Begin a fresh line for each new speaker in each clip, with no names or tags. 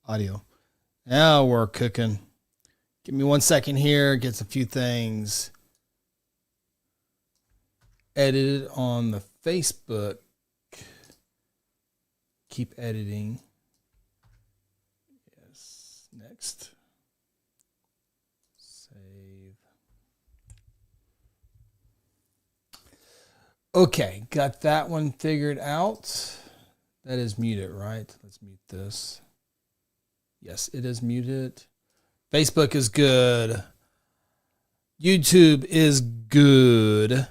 Audio. Now we're cooking. Give me 1 second here. Gets a few things edited on the Facebook. Keep editing. Yes. Next. Save. Okay. Got that one figured out. That is muted, right? Let's mute this. Yes, it is muted. Facebook is good. YouTube is good. All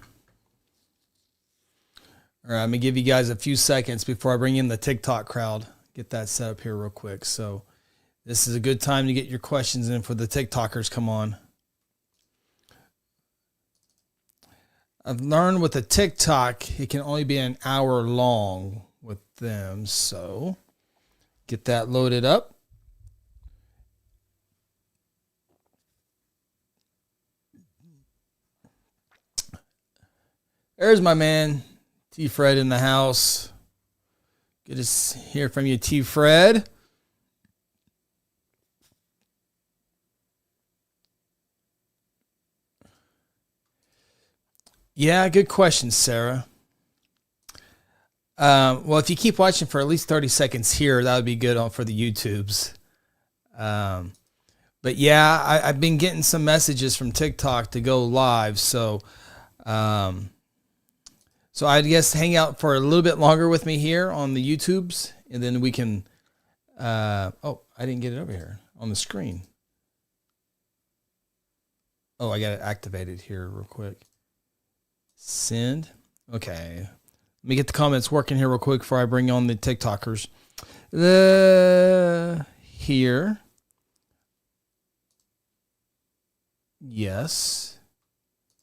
right, I'm going to give you guys a few seconds before I bring in the TikTok crowd. Get that set up here real quick. So this is a good time to get your questions in for the TikTokers. Come on. I've learned with a TikTok, it can only be an hour long with them. So get that loaded up. There's my man, T. Fred in the house. Good to hear from you, T. Fred. Yeah, good question, Sarah. Well, if you keep watching for at least 30 seconds here, that would be good for the YouTubes. But yeah, I've been getting some messages from TikTok to go live. So I guess hang out for a little bit longer with me here on the YouTubes, and then we can, I didn't get it over here on the screen. Oh, I got it activated here real quick. Send. Okay. Let me get the comments working here real quick before I bring on the TikTokers. Here. Yes.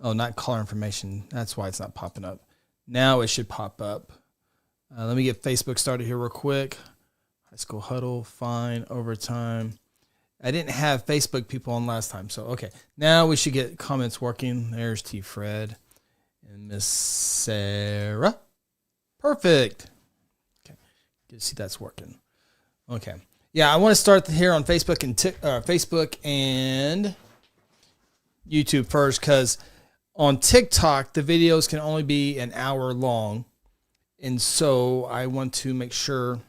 Oh, not caller information. That's why it's not popping up. Now it should pop up. Let me get Facebook started here real quick. High School Huddle, fine, overtime. I didn't have Facebook people on last time, so okay. Now we should get comments working. There's T. Fred and Miss Sarah. Perfect. Okay, good to see that's working. Okay, yeah, I want to start here on Facebook and YouTube first, because on TikTok, the videos can only be an hour long. And so I want to make sure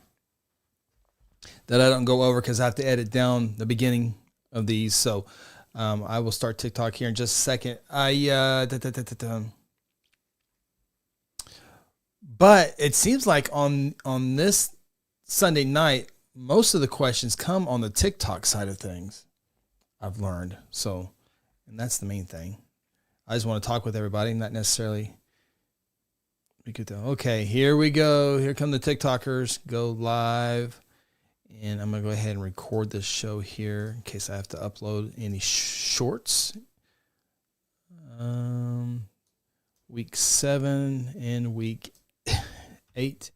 that I don't go over, because I have to edit down the beginning of these. So I will start TikTok here in just a second. But it seems like on this Sunday night, most of the questions come on the TikTok side of things, I've learned. So, and that's the main thing. I just want to talk with everybody, not necessarily. Okay, here we go. Here come the TikTokers. Go live. And I'm going to go ahead and record this show here in case I have to upload any shorts. Week 7 and week 8.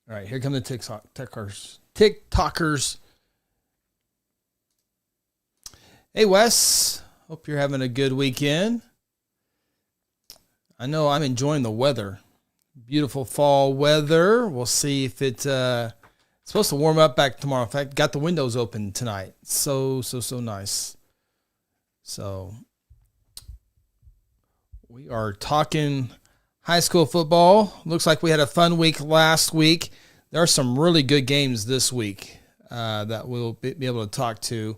All right, here come the TikTokers. Hey, Wes. Hope you're having a good weekend. I know I'm enjoying the weather. Beautiful fall weather. We'll see if it's supposed to warm up back tomorrow. In fact, got the windows open tonight. So nice. So we are talking high school football. Looks like we had a fun week last week. There are some really good games this week that we'll be able to talk to.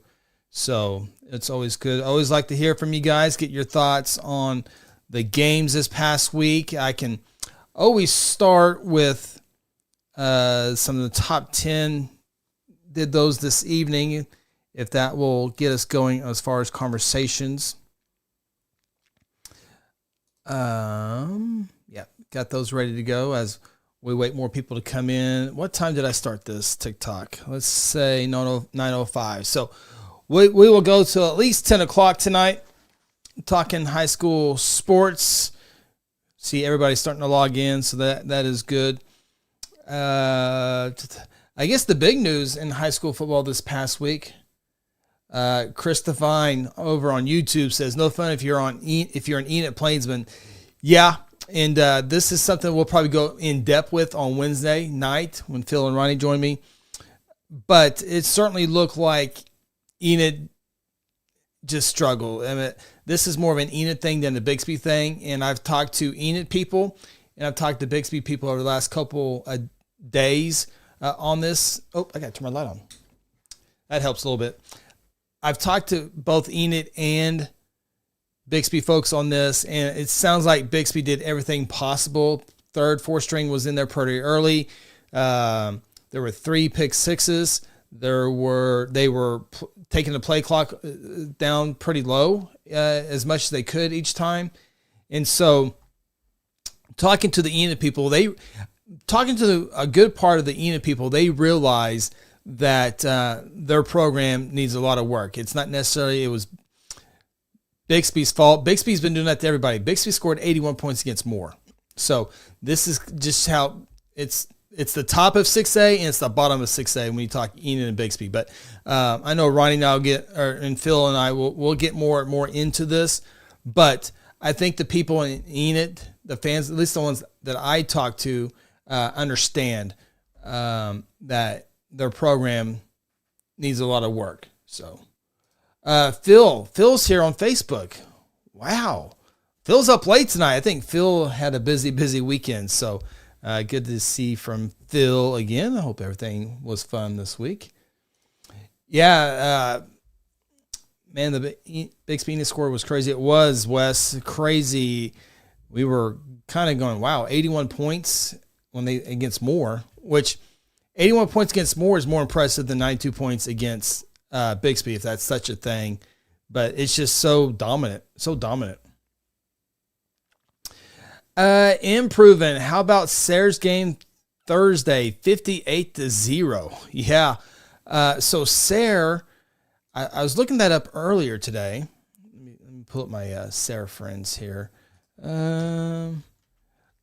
So it's always good. I always like to hear from you guys, get your thoughts on the games this past week. I can always start with some of the top 10. Did those this evening, if that will get us going as far as conversations. Yeah, got those ready to go as we wait more people to come in. What time did I start this TikTok? Let's say 9:05. So we will go to at least 10 o'clock tonight, talking high school sports. See, everybody's starting to log in, so that is good. I guess the big news in high school football this past week, Chris Devine over on YouTube says, no fun if you're an Enid Plainsman. Yeah, and this is something we'll probably go in depth with on Wednesday night when Phil and Ronnie join me. but it certainly looked like Enid just struggled. I mean, this is more of an Enid thing than a Bixby thing. And I've talked to Enid people and I've talked to Bixby people over the last couple of days on this. Oh, I got to turn my light on. That helps a little bit. I've talked to both Enid and Bixby folks on this, and it sounds like Bixby did everything possible. Third, fourth string was in there pretty early. There were 3 pick sixes. They were taking the play clock down pretty low, as much as they could each time. And so, talking to the Enid people, talking to a good part of the Enid people, they realize that their program needs a lot of work. It's not necessarily it was Bixby's fault. Bixby's been doing that to everybody. Bixby scored 81 points against Moore. So this is just how it's the top of 6A and it's the bottom of 6A when you talk Enid and Bixby. But I know Ronnie and and Phil and I will get more into this. But I think the people in Enid, the fans, at least the ones that I talk to, understand that their program needs a lot of work. So Phil's here on Facebook. Wow. Phil's up late tonight. I think Phil had a busy weekend. So good to see from Phil again. I hope everything was fun this week. Yeah, man, the Bixby Enid score was crazy. It was, Wes, crazy. We were kind of going, wow, 81 points against Moore, which 81 points against Moore is more impressive than 92 points against Bixby, if that's such a thing. But it's just so dominant. Improving. How about Sayre's game Thursday, 58-0? Yeah. So Sayre, I was looking that up earlier today. Let me pull up my Sayre friends here.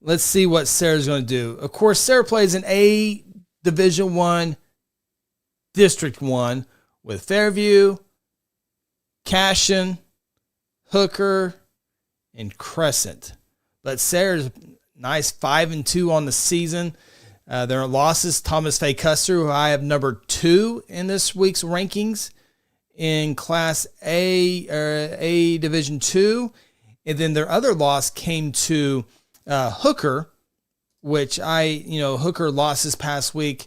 Let's see what Sayre's going to do. Of course, Sayre plays in A Division I, District 1 with Fairview, Cashion, Hooker, and Crescent. But Sayre's nice 5-2 on the season. There are losses. Thomas Fay Custer, who I have number 2 in this week's rankings in Class A or A Division 2. And then their other loss came to Hooker, which Hooker lost this past week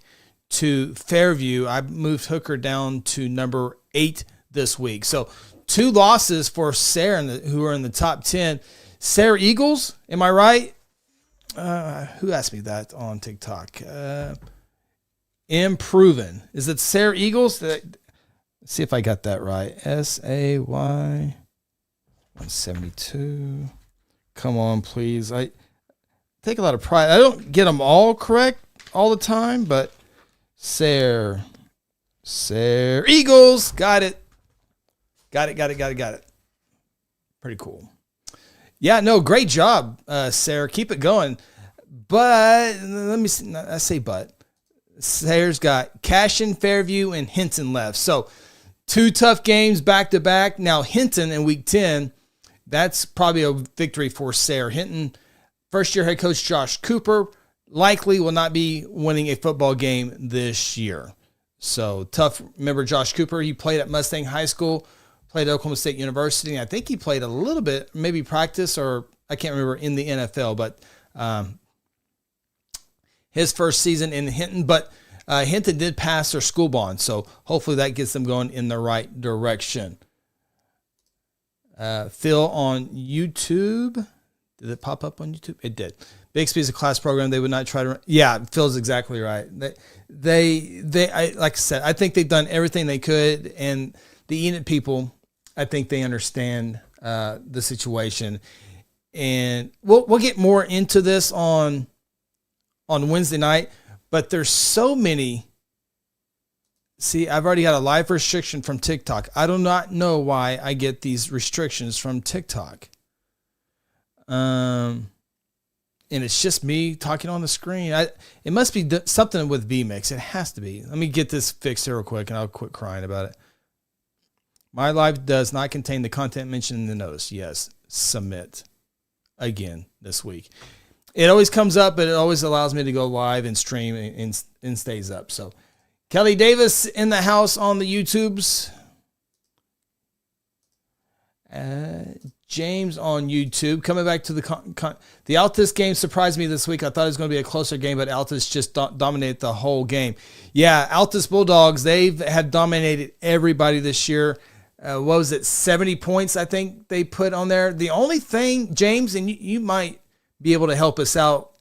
to Fairview. I moved Hooker down to number 8 this week. So 2 losses for Sayre, who are in the top 10. Sayre Eagles, am I right? Who asked me that on TikTok? Improving. Is it Sayre Eagles? Let's see if I got that right. SAY 172. Come on, please. I take a lot of pride. I don't get them all correct all the time, but Sayre Eagles. Got it. Pretty cool. Yeah, no, great job, Sayre. Keep it going. But let me see. I say but. Sayre's got Cashion, Fairview, and Hinton left. So 2 tough games back to back. Now Hinton in week 10, that's probably a victory for Sayre. Hinton, first-year head coach Josh Cooper, likely will not be winning a football game this year. So tough. Remember Josh Cooper? He played at Mustang High School. Played at Oklahoma State University. I think he played a little bit, maybe practice, or I can't remember, in the NFL. But his first season in Hinton. But Hinton did pass their school bond, so hopefully that gets them going in the right direction. Phil on YouTube. Did it pop up on YouTube? It did. Bixby is a class program. They would not try to. Yeah, Phil's exactly right. They like I said, I think they've done everything they could, and the Enid people, I think they understand the situation, and we'll get more into this on Wednesday night. But there's so many. See, I've already got a live restriction from TikTok. I do not know why I get these restrictions from TikTok. And it's just me talking on the screen. It must be something with vMix. It has to be. Let me get this fixed here real quick, and I'll quit crying about it. My live does not contain the content mentioned in the notice. Yes, submit again this week. It always comes up, but it always allows me to go live and stream and stays up. So Kelly Davis in the house on the YouTubes. James on YouTube. Coming back to the Altus game surprised me this week. I thought it was going to be a closer game, but Altus just dominated the whole game. Yeah, Altus Bulldogs, they have dominated everybody this year. What was it, 70 points I think they put on there. The only thing, James, and you might be able to help us out,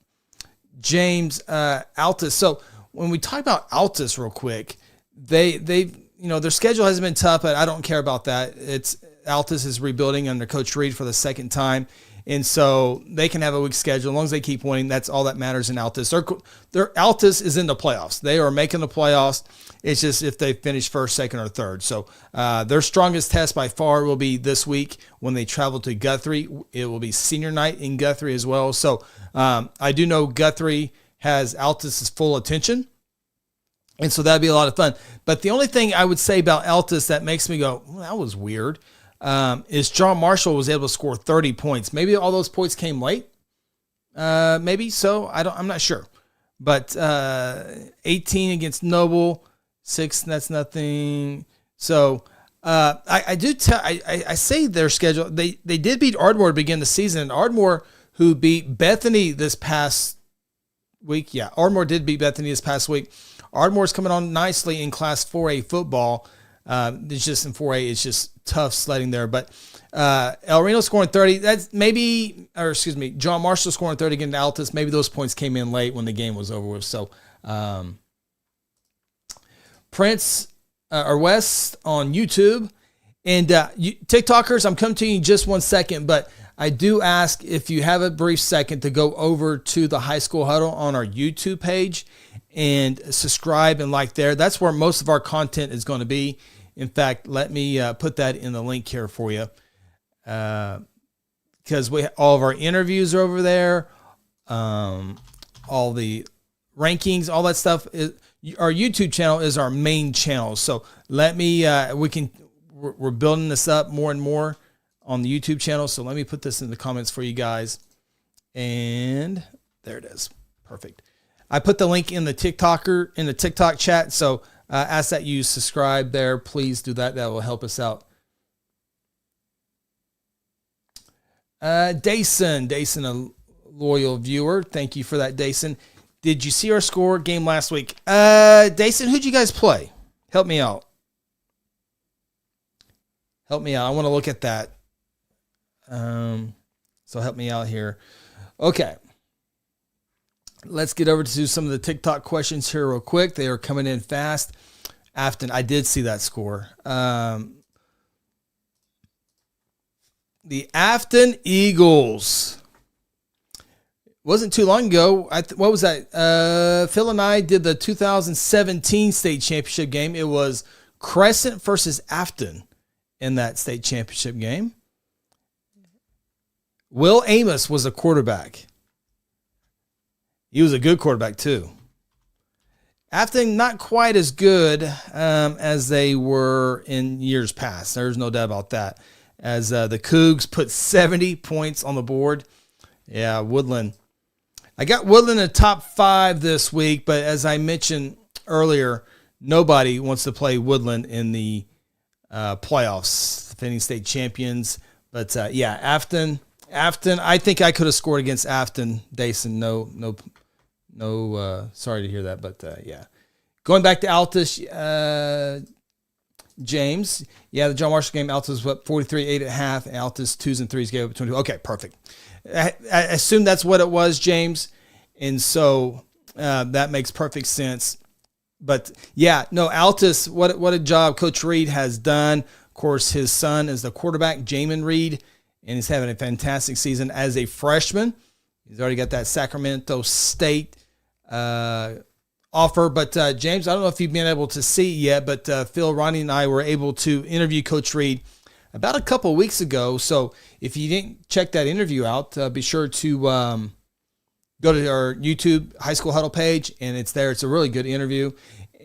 James, Altus. So when we talk about Altus real quick, they've their schedule hasn't been tough, but I don't care about that. Altus is rebuilding under Coach Reed for the second time, and so they can have a weak schedule as long as they keep winning. That's all that matters in Altus. Their Altus is in the playoffs. They are making the playoffs. It's just if they finish first, second, or third. So their strongest test by far will be this week when they travel to Guthrie. It will be senior night in Guthrie as well. So I do know Guthrie has Altus' full attention. And so that'd be a lot of fun. But the only thing I would say about Altus that makes me go, well, that was weird, is John Marshall was able to score 30 points. Maybe all those points came late. Maybe so. I'm not sure. But 18 against Noble, 6, that's nothing. So I say their schedule. They did beat Ardmore to begin the season. And Ardmore, who beat Bethany this past week. Yeah, Ardmore did beat Bethany this past week. Ardmore's coming on nicely in Class 4A football. It's just in 4A, it's just tough sledding there. But El Reno scoring 30. John Marshall scoring 30 against Altus. Maybe those points came in late when the game was over with. So Prince or West on YouTube. And TikTokers, I'm coming to you in just 1 second, but I do ask if you have a brief second to go over to the High School Huddle on our YouTube page and subscribe and like there. That's where most of our content is going to be. In fact, let me put that in the link here for you, because all of our interviews are over there, all the rankings, all that stuff. Our YouTube channel is our main channel. So let me we're building this up more and more on the YouTube channel. So let me put this in the comments for you guys, and there it is. Perfect. I put the link in the TikTok chat. So ask that you subscribe there. Please do that. That will help us out. Dason, a loyal viewer. Thank you for that, Dason. Did you see our score game last week? Dason, who'd you guys play? Help me out. I want to look at that. So help me out here. Okay. Let's get over to some of the TikTok questions here real quick. They are coming in fast. Afton, I did see that score. The Afton Eagles. Wasn't too long ago. What was that? Phil and I did the 2017 state championship game. It was Crescent versus Afton in that state championship game. Will Amos was a quarterback. He was a good quarterback, too. Afton, not quite as good as they were in years past. There's no doubt about that. As the Cougs put 70 points on the board. Yeah, Woodland. I got Woodland in the top 5 this week, but as I mentioned earlier, nobody wants to play Woodland in the playoffs, defending state champions. But, Afton, I think I could have scored against Afton. Dason, no, sorry to hear that, but yeah. Going back to Altus, James. Yeah, the John Marshall game, Altus was 43-8 at half. Altus 2s and 3s gave up 22. Okay, perfect. I assume that's what it was, James. And so that makes perfect sense. But yeah, no, Altus, what a job Coach Reed has done. Of course, his son is the quarterback, Jamin Reed, and he's having a fantastic season as a freshman. He's already got that Sacramento State offer. But, James, I don't know if you've been able to see yet, but Phil, Ronnie, and I were able to interview Coach Reed about a couple of weeks ago. So if you didn't check that interview out, be sure to go to our YouTube High School Huddle page, and it's there. It's a really good interview.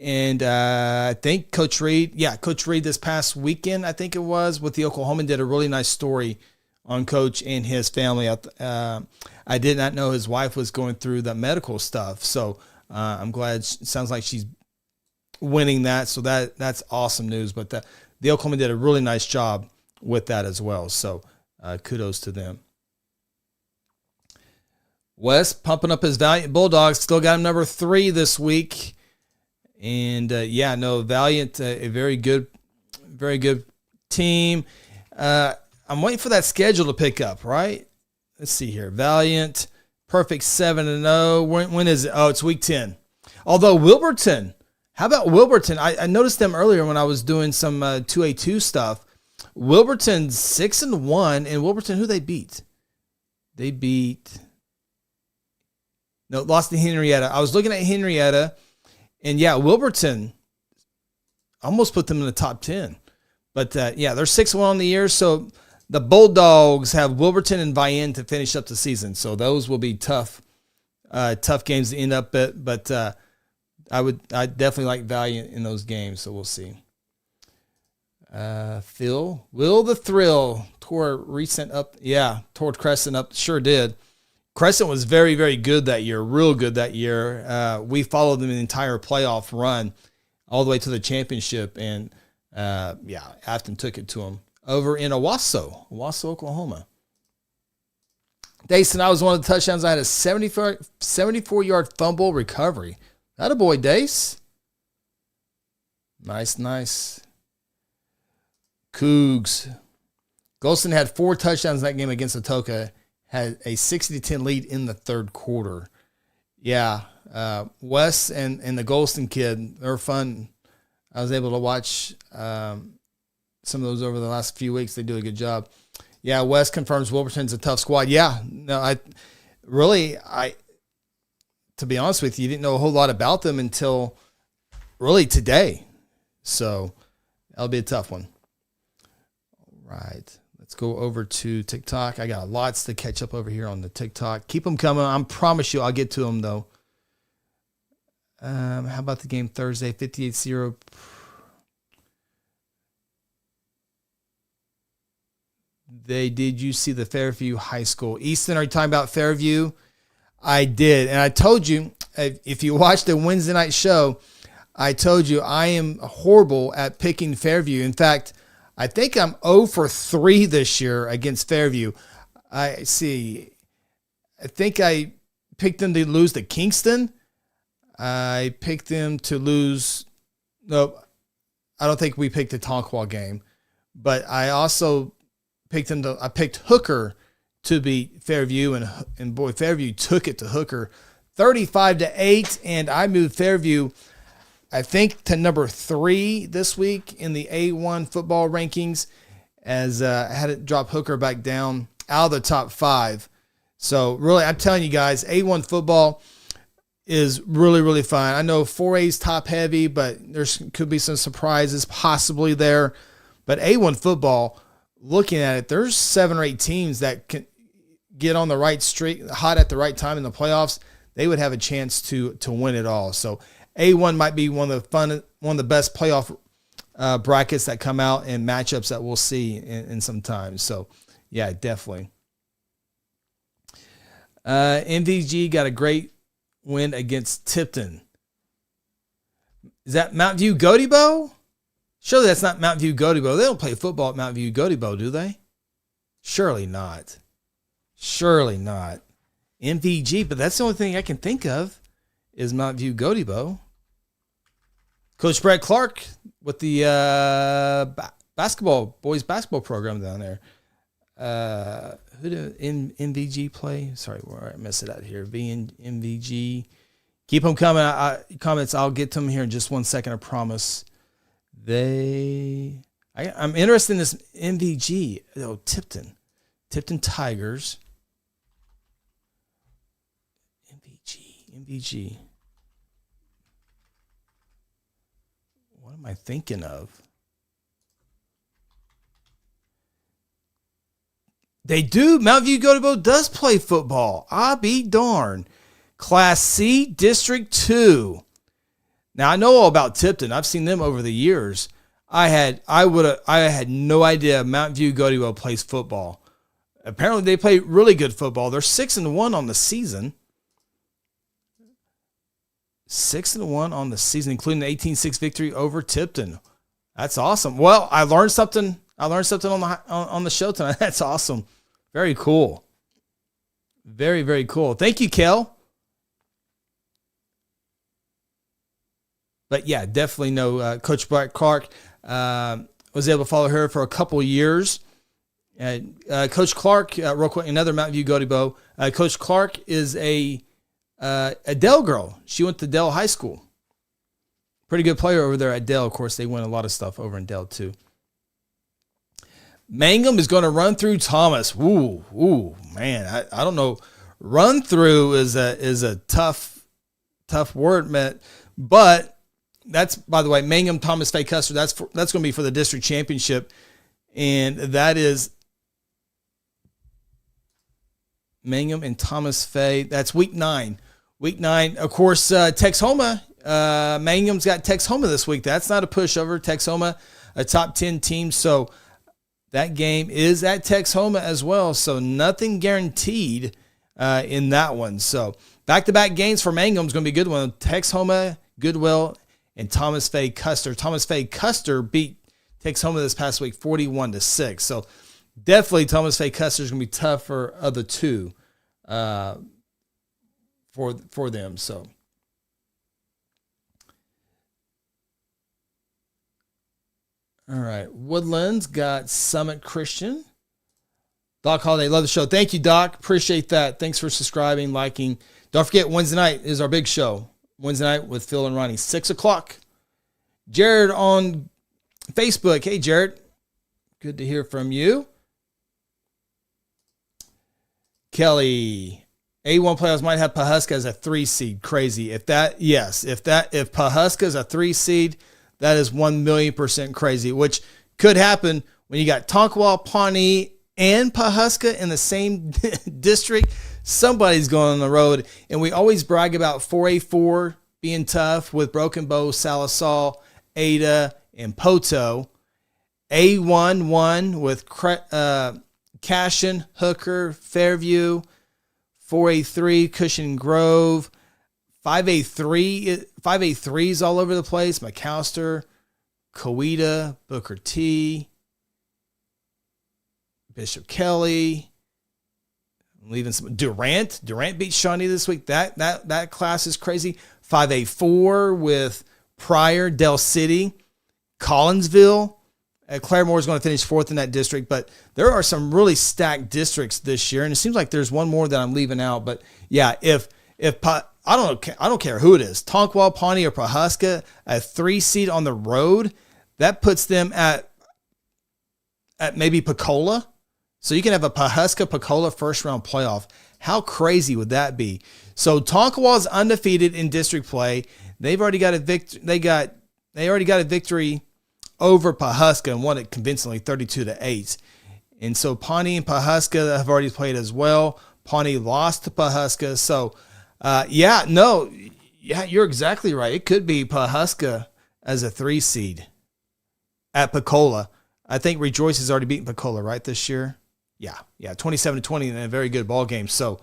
And I think Coach Reed this past weekend, I think it was, with the Oklahoman, did a really nice story on Coach and his family. I did not know his wife was going through the medical stuff, so I'm glad. It sounds like she's winning that. So that's awesome news. But the Oklahoma did a really nice job with that as well. So kudos to them. West pumping up his Valiant Bulldogs. Still got him number 3 this week. And, Valiant, a very good team. I'm waiting for that schedule to pick up, right? Let's see here. Valiant, perfect 7-0. When is it? Oh, it's week 10. Although Wilburton, how about Wilburton? I noticed them earlier when I was doing some 2A2 stuff. Wilburton's 6-1, and Wilburton, who they beat? Lost to Henrietta. I was looking at Henrietta, and Wilburton almost put them in the top 10. But they're 6-1 on the year. So the Bulldogs have Wilburton and Vienne to finish up the season. So those will be tough games to end up at. But I definitely like Valiant in those games. So we'll see. Will the Thrill tore Crescent up. Sure did. Crescent was very, very good that year, real good that year. We followed them in the entire playoff run all the way to the championship, and Afton took it to them over in Owasso, Oklahoma. Dace and I was one of the touchdowns. I had a 74-yard fumble recovery. That a boy, Dace. Nice. Cougs. Golston had 4 touchdowns in that game against Atoka. Had a 60-10 lead in the third quarter. Wes and the Golston kid, they're fun. I was able to watch some of those over the last few weeks. They do a good job. Wes confirms Wilburton's a tough squad. To be honest with you, didn't know a whole lot about them until really today. So that'll be a tough one. All right. Let's go over to TikTok. I got lots to catch up over here on the TikTok. Keep them coming. I promise you I'll get to them, though. How about the game Thursday, 58-0? Did you see the Fairview High School? Easton, are you talking about Fairview? I did. And I told you, if you watched the Wednesday night show, I told you I am horrible at picking Fairview. In fact, I think I'm 0 for 3 this year against Fairview. I think I picked them to lose to Kingston. I picked them to lose. No, I don't think we picked the Tonkawa game. But I also picked them to. I picked Hooker to beat Fairview, and boy, Fairview took it to Hooker, 35-8, and I moved Fairview, I think, to number 3 this week in the A1 football rankings, as I had it drop Hooker back down out of the top 5. So really, I'm telling you guys, A1 football is really, really fun. I know 4A is top heavy, but there could be some surprises possibly there. But A1 football, looking at it, there's 7 or 8 teams that can get on the right streak, hot at the right time in the playoffs. They would have a chance to win it all. So A1 might be one of the best playoff brackets that come out and matchups that we'll see in some time. So yeah, definitely. MVG got a great win against Tipton. Is that Mount View Godibo? Surely that's not Mount View Godibo. They don't play football at Mount View Godibo, do they? Surely not. MVG, but that's the only thing I can think of is Mount View Godibo. Coach Brett Clark with the boys basketball program down there. Who did MVG play? Sorry, where I messed it out here. MVG. Keep them coming. Comments. I'll get to them here in just 1 second. I promise. I'm interested in this MVG. Oh, Tipton Tigers. MVG. What am I thinking of? They do. Mount View Godibo does play football. I'll be darned. Class C, District 2. Now, I know all about Tipton. I've seen them over the years. I had no idea Mount View Godibo plays football. Apparently, they play really good football. They're 6-1 on the season. 6-1 on the season, including the 18-6 victory over Tipton. That's awesome. Well, I learned something. On the show tonight. That's awesome. Very cool. Very, very cool. Thank you, Kel. But yeah, definitely know Coach Clark. Was able to follow her for a couple years. Coach Clark, real quick, another Mountain View Goatee Bow. Coach Clark is a Dell girl. She went to Dell High School. Pretty good player over there at Dell. Of course, they win a lot of stuff over in Dell too. Mangum is going to run through Thomas. Ooh, man, I don't know. Run through is a tough word, man. But that's, by the way, Mangum, Thomas, Fay, Custer. That's going to be for the district championship, and that is Mangum and Thomas Fay. That's week 9. Week 9, of course. Texhoma. Mangum's got Texhoma this week. That's not a pushover. Texhoma, a top 10 team. So that game is at Texhoma as well. So nothing guaranteed in that one. So back-to-back games for Mangum is going to be a good one. Texhoma, Goodwill, and Thomas Fay Custer. Thomas Fay Custer beat Texhoma this past week 41-6. So definitely Thomas Fay Custer is going to be tough for other two for them. So. All right. Woodlands got Summit Christian. Doc Holiday, love the show. Thank you, Doc. Appreciate that. Thanks for subscribing, liking. Don't forget, Wednesday night is our big show. Wednesday night with Phil and Ronnie, 6 o'clock. Jared on Facebook. Hey, Jared. Good to hear from you. Kelly, A1 playoffs might have Pawhuska as a 3 seed. Crazy. If Pawhuska is a 3 seed, that is 1,000,000% crazy, which could happen when you got Tonkawa, Pawnee, and Pawhuska in the same district. Somebody's going on the road, and we always brag about 4A4 being tough with Broken Bow, Salisal, Ada, and Poto. A1 with Cashin, Hooker, Fairview, 4A3, Cushing Grove, 5A3's all over the place. McAllister, Coweta, Booker T, Bishop Kelly. I'm leaving some Durant. Durant beat Shawnee this week. That class is crazy. 5A4 with Pryor, Del City, Collinsville. Claremore is going to finish 4th in that district, but there are some really stacked districts this year, and it seems like there's one more that I'm leaving out. But yeah, if I don't care who it is, Tonkawa, Pawnee, or Pawhuska, a 3 seed on the road, that puts them at maybe Pecola. So you can have a Pawhuska-Pecola first-round playoff. How crazy would that be? So Tonkawa is undefeated in district play. They've already got a victory. They already got a victory over Pawhuska and won it convincingly, 32-8. And so Pawnee and Pawhuska have already played as well. Pawnee lost to Pawhuska. So you're exactly right. It could be Pawhuska as a 3 seed at Pecola. I think Rejoice has already beaten Pecola, right, this year? Yeah, 27-20 in a very good ball game. So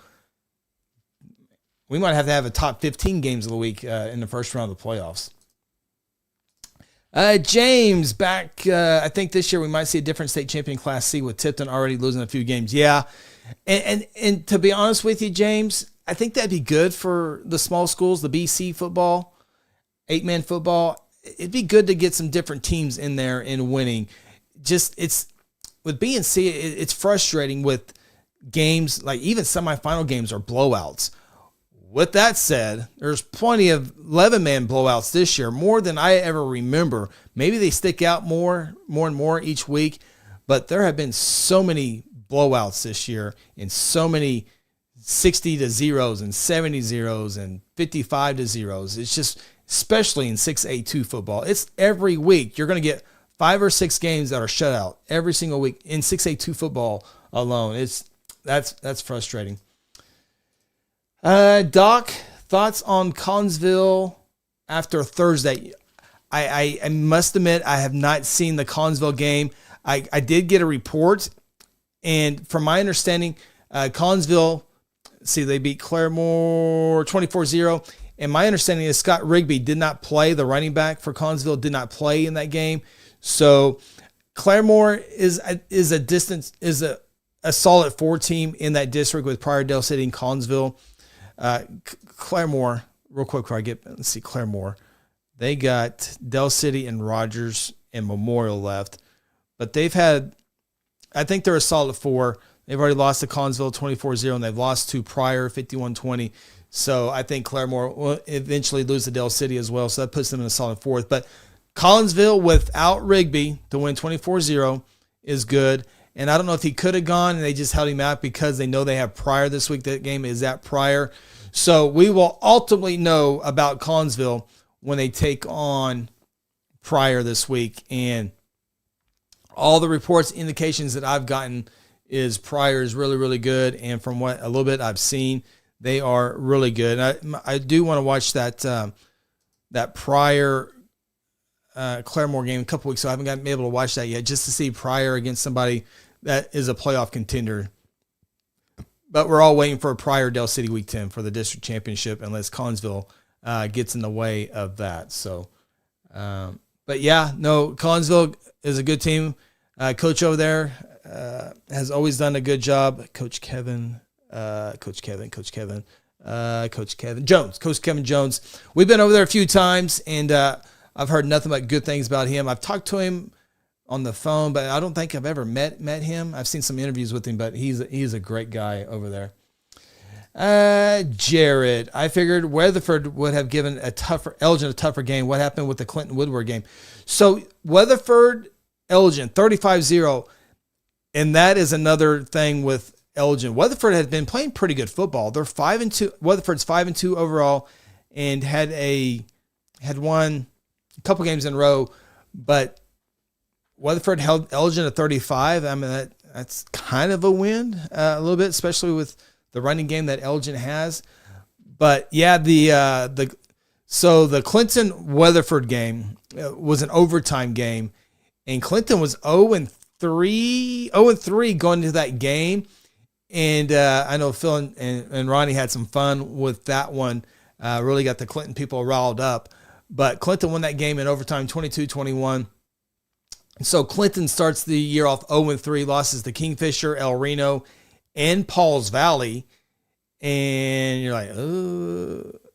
we might have to have a top 15 games of the week in the first round of the playoffs. James, back, I think this year we might see a different state champion Class C with Tipton already losing a few games. Yeah, and to be honest with you, James, I think that'd be good for the small schools, the BC football, 8-man football. It'd be good to get some different teams in there and winning. Just with BNC, it's frustrating with games, like even semifinal games are blowouts. With that said, there's plenty of 11-man blowouts this year, more than I ever remember. Maybe they stick out more and more each week, but there have been so many blowouts this year and so many 60-0s and 70-0s and 55-0s. It's just, especially in 6A2 football, it's every week you're going to get 5 or 6 games that are shut out every single week in 6A2 football alone. That's frustrating. Doc, thoughts on Collinsville after Thursday? I must admit I have not seen the Collinsville game. I did get a report, and from my understanding, Collinsville, they beat Claremore 24-0, And my understanding is Scott Rigby did not play. The running back for Collinsville did not play in that game. So Claremore is a solid 4 team in that district with Pryor, Dell City, and Collinsville. Claremore, real quick before I let's see, Claremore. They got Dell City and Rogers and Memorial left. But I think they're a solid 4. They've already lost to Collinsville 24-0, and they've lost to Pryor 51-20. So I think Claremore will eventually lose to Dell City as well. So that puts them in a solid 4th. But Collinsville without Rigby to win 24-0 is good. And I don't know if he could have gone and they just held him out because they know they have Pryor this week. That game is at Pryor. So we will ultimately know about Collinsville when they take on Pryor this week. And all the reports, indications that I've gotten is Pryor is really, really good. And from what a little bit I've seen, they are really good. And I do want to watch that Pryor Claremore game a couple weeks ago. I haven't been able to watch that yet just to see Pryor against somebody that is a playoff contender. But we're all waiting for a Pryor Dell City Week 10 for the district championship unless Collinsville gets in the way of that. So, but yeah, no, Collinsville is a good team. Coach over there has always done a good job. Coach Kevin Jones. We've been over there a few times, and I've heard nothing but good things about him. I've talked to him on the phone, but I don't think I've ever met him. I've seen some interviews with him, but he's a great guy over there. Jared, I figured Weatherford would have given Elgin a tougher game. What happened with the Clinton Woodward game? So Weatherford, Elgin, 35-0, and that is another thing with Elgin. Weatherford has been playing pretty good football. They're 5-2. Weatherford's 5-2 overall, and had won a couple games in a row, but Weatherford held Elgin at 35. I mean, that's kind of a win a little bit, especially with the running game that Elgin has. But yeah, the Clinton Weatherford game was an overtime game, and Clinton was 0-3 going into that game. And I know Phil and Ronnie had some fun with that one. Really got the Clinton people riled up. But Clinton won that game in overtime, 22-21. So Clinton starts the year off 0-3, losses to Kingfisher, El Reno, and Pauls Valley. And you're like,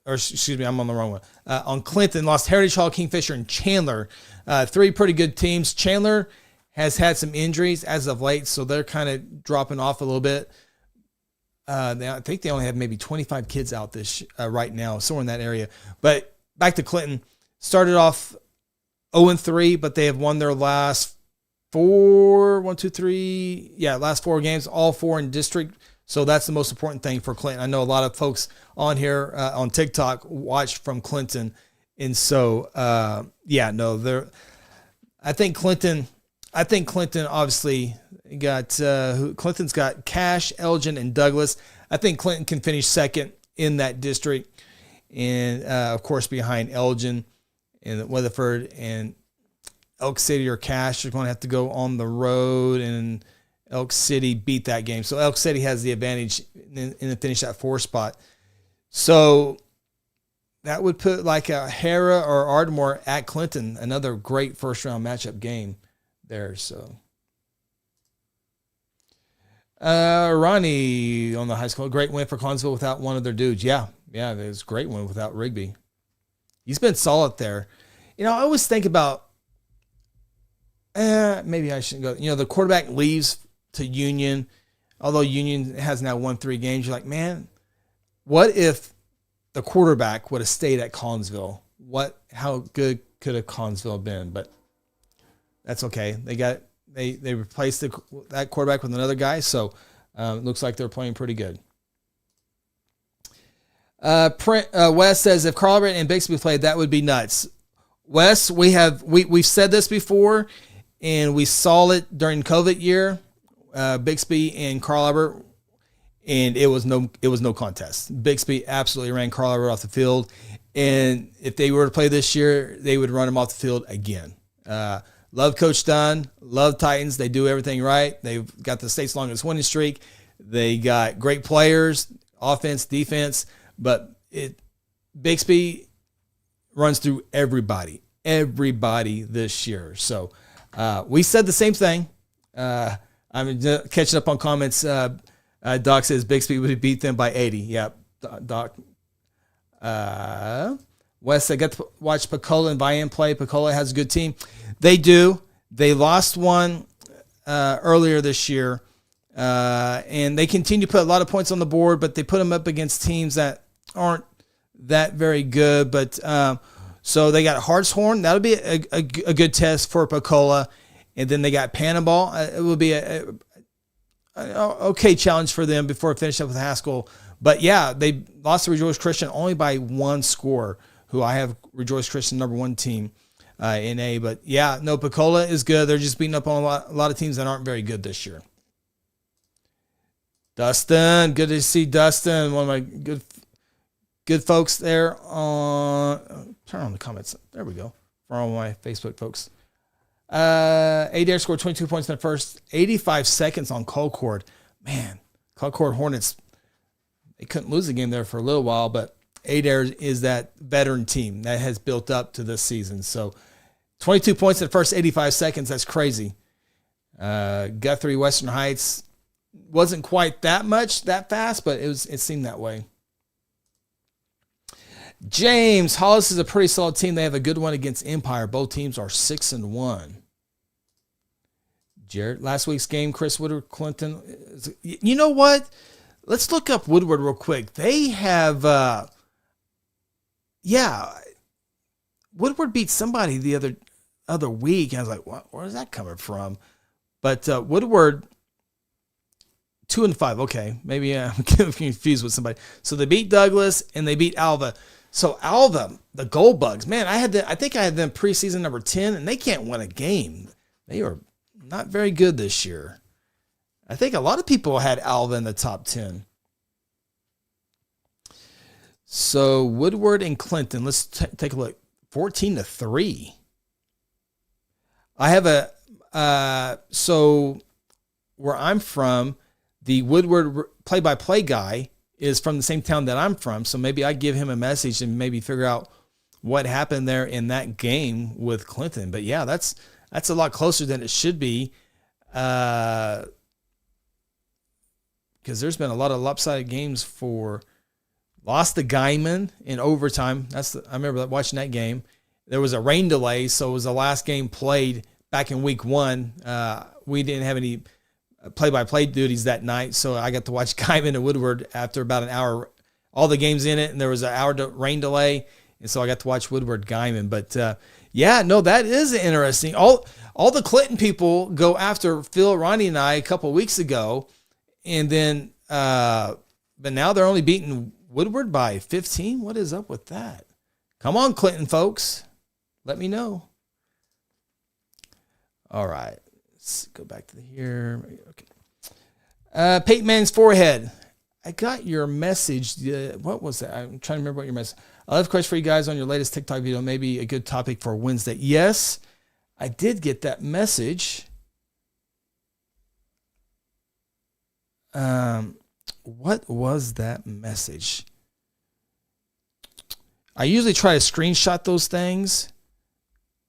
or excuse me, I'm on the wrong one. On Clinton, lost Heritage Hall, Kingfisher, and Chandler. 3 pretty good teams. Chandler has had some injuries as of late, so they're kind of dropping off a little bit. I think they only have maybe 25 kids out this right now, somewhere in that area. But back to Clinton, started off 0-3, but they have won their last last 4 games, all 4 in district. So that's the most important thing for Clinton. I know a lot of folks on here on TikTok watch from Clinton. And so, I think Clinton obviously got, Clinton's got Cash, Elgin, and Douglas. I think Clinton can finish second in that district. And, of course, behind Elgin and Weatherford and Elk City or Cash are going to have to go on the road, and Elk City beat that game. So Elk City has the advantage in the finish that 4 spot. So that would put like a Hera or Ardmore at Clinton, another great first-round matchup game there. So Ronnie on the high school, great win for Collinsville without one of their dudes. Yeah, it was a great win without Rigby. He's been solid there. I always think about, maybe I shouldn't go. The quarterback leaves to Union, although Union has now won 3 games. You're like, man, what if the quarterback would have stayed at Collinsville? How good could have Collinsville been? But that's okay. They replaced that quarterback with another guy, so it looks like they're playing pretty good. Wes says if Carl Albert and Bixby played, that would be nuts. Wes, we've said this before, and we saw it during COVID year, Bixby and Carl Albert, and it was no contest. Bixby absolutely ran Carl Albert off the field, and if they were to play this year, they would run him off the field again. Love Coach Dunn, love Titans. They do everything right. They've got the state's longest winning streak. They got great players, offense, defense. But Bixby runs through everybody this year. So we said the same thing. I'm catching up on comments. Doc says Bixby would beat them by 80. Yep, Doc. Wes, I got to watch Picola and Vian play. Picola has a good team. They do. They lost one earlier this year, and they continue to put a lot of points on the board, but they put them up against teams that aren't that very good. But so they got Hartshorn. That'll be a good test for Picola. And then they got Panama. It will be an okay challenge for them before it finish up with Haskell. But, yeah, they lost to Rejoice Christian only by one score, who I have Rejoice Christian number one team in A. But, yeah, no, Picola is good. They're just beating up on a lot of teams that aren't very good this year. Dustin, good to see Dustin, one of my good folks there. Turn on the comments. There we go. For all my Facebook folks. Adair scored 22 points in the first, 85 seconds on Colcord. Man, Colcord Hornets, they couldn't lose the game there for a little while, but Adair is that veteran team that has built up to this season. So 22 points in the first 85 seconds, that's crazy. Guthrie, Western Heights, wasn't quite that fast, but it seemed that way. James, Hollis is a pretty solid team. They have a good one against Empire. Both teams are 6-1. Jared, last week's game, Chris Woodward, Clinton. You know what? Let's look up Woodward real quick. They have, Woodward beat somebody the other week. I was like, where is that coming from? But Woodward, 2-5. Okay, maybe I'm confused with somebody. So they beat Douglas and they beat Alva. So Alva, the Gold Bugs, man, I think I had them preseason number 10, and they can't win a game. They are not very good this year. I think a lot of people had Alva in the top 10. So Woodward and Clinton, let's take a look. 14-3. I have so where I'm from, the Woodward play-by-play guy is from the same town that I'm from, so maybe I give him a message and maybe figure out what happened there in that game with Clinton. But yeah, that's a lot closer than it should be, because there's been a lot of lopsided games for lost to Guyman in overtime. I remember watching that game. There was a rain delay, so it was the last game played back in week 1. We didn't have any play-by-play duties that night, so I got to watch Guyman and Woodward after about an hour, all the games in it, and there was an hour rain delay, and so I got to watch Woodward Guyman. But that is interesting. All the Clinton people go after Phil, Ronnie, and I a couple of weeks ago, and then but now they're only beating Woodward by 15. What is up with that? Come on, Clinton folks, let me know. All right. Let's go back to here. Okay. Peyton Manning's forehead. I got your message. What was that? I'm trying to remember what your message. I have a question for you guys on your latest TikTok video. Maybe a good topic for Wednesday. Yes, I did get that message. What was that message? I usually try to screenshot those things,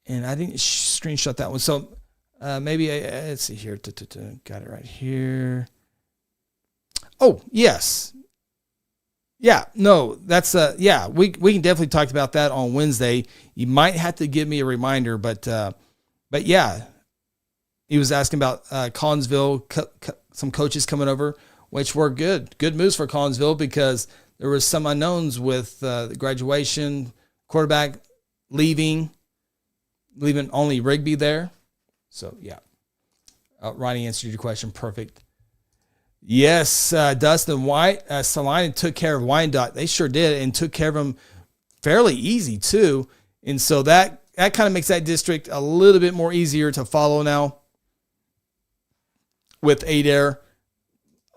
and I didn't screenshot that one. So maybe let's see here. Got it right here. Oh, yes. Yeah, no, that's we can definitely talk about that on Wednesday. You might have to give me a reminder, but yeah, he was asking about Collinsville, some coaches coming over, which were good moves for Collinsville because there was some unknowns with the graduation, quarterback leaving only Rigby there. So yeah, Ronnie answered your question perfect. Yes, Dustin White, Salina took care of Wyandotte. They sure did, and took care of them fairly easy too. And so that kind of makes that district a little bit more easier to follow now with Adair.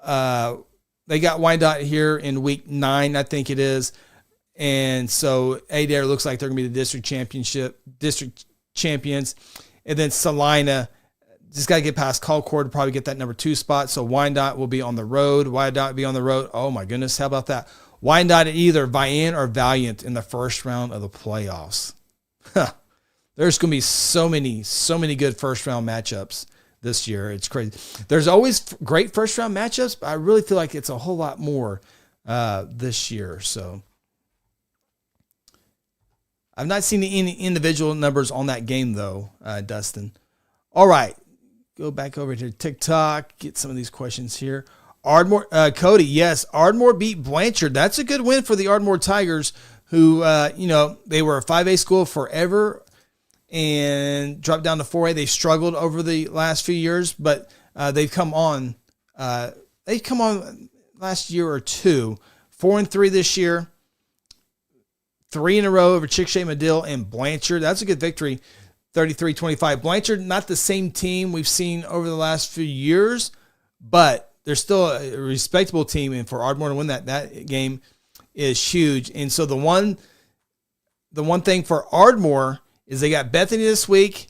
They got Wyandotte here in week 9, I think it is. And so Adair looks like they're going to be the district champions. And then Salina just got to get past Colcord to probably get that number 2 spot. So Wyandotte will be on the road. Oh, my goodness. How about that? Why not either Vian or Valiant in the first round of the playoffs? There's going to be so many good first round matchups this year. It's crazy. There's always great first round matchups, but I really feel like it's a whole lot more this year. So I've not seen any individual numbers on that game though, Dustin. All right. Go back over to TikTok, get some of these questions here. Ardmore, Cody, yes, Ardmore beat Blanchard. That's a good win for the Ardmore Tigers, who, they were a 5A school forever and dropped down to 4A. They struggled over the last few years, but they've come on. They've come on last year or two, 4-3 this year, 3 in a row over Chickasha, Medill, and Blanchard. That's a good victory, 33-25. Blanchard, not the same team we've seen over the last few years, but they're still a respectable team, and for Ardmore to win that game is huge. And so the one thing for Ardmore is they got Bethany this week,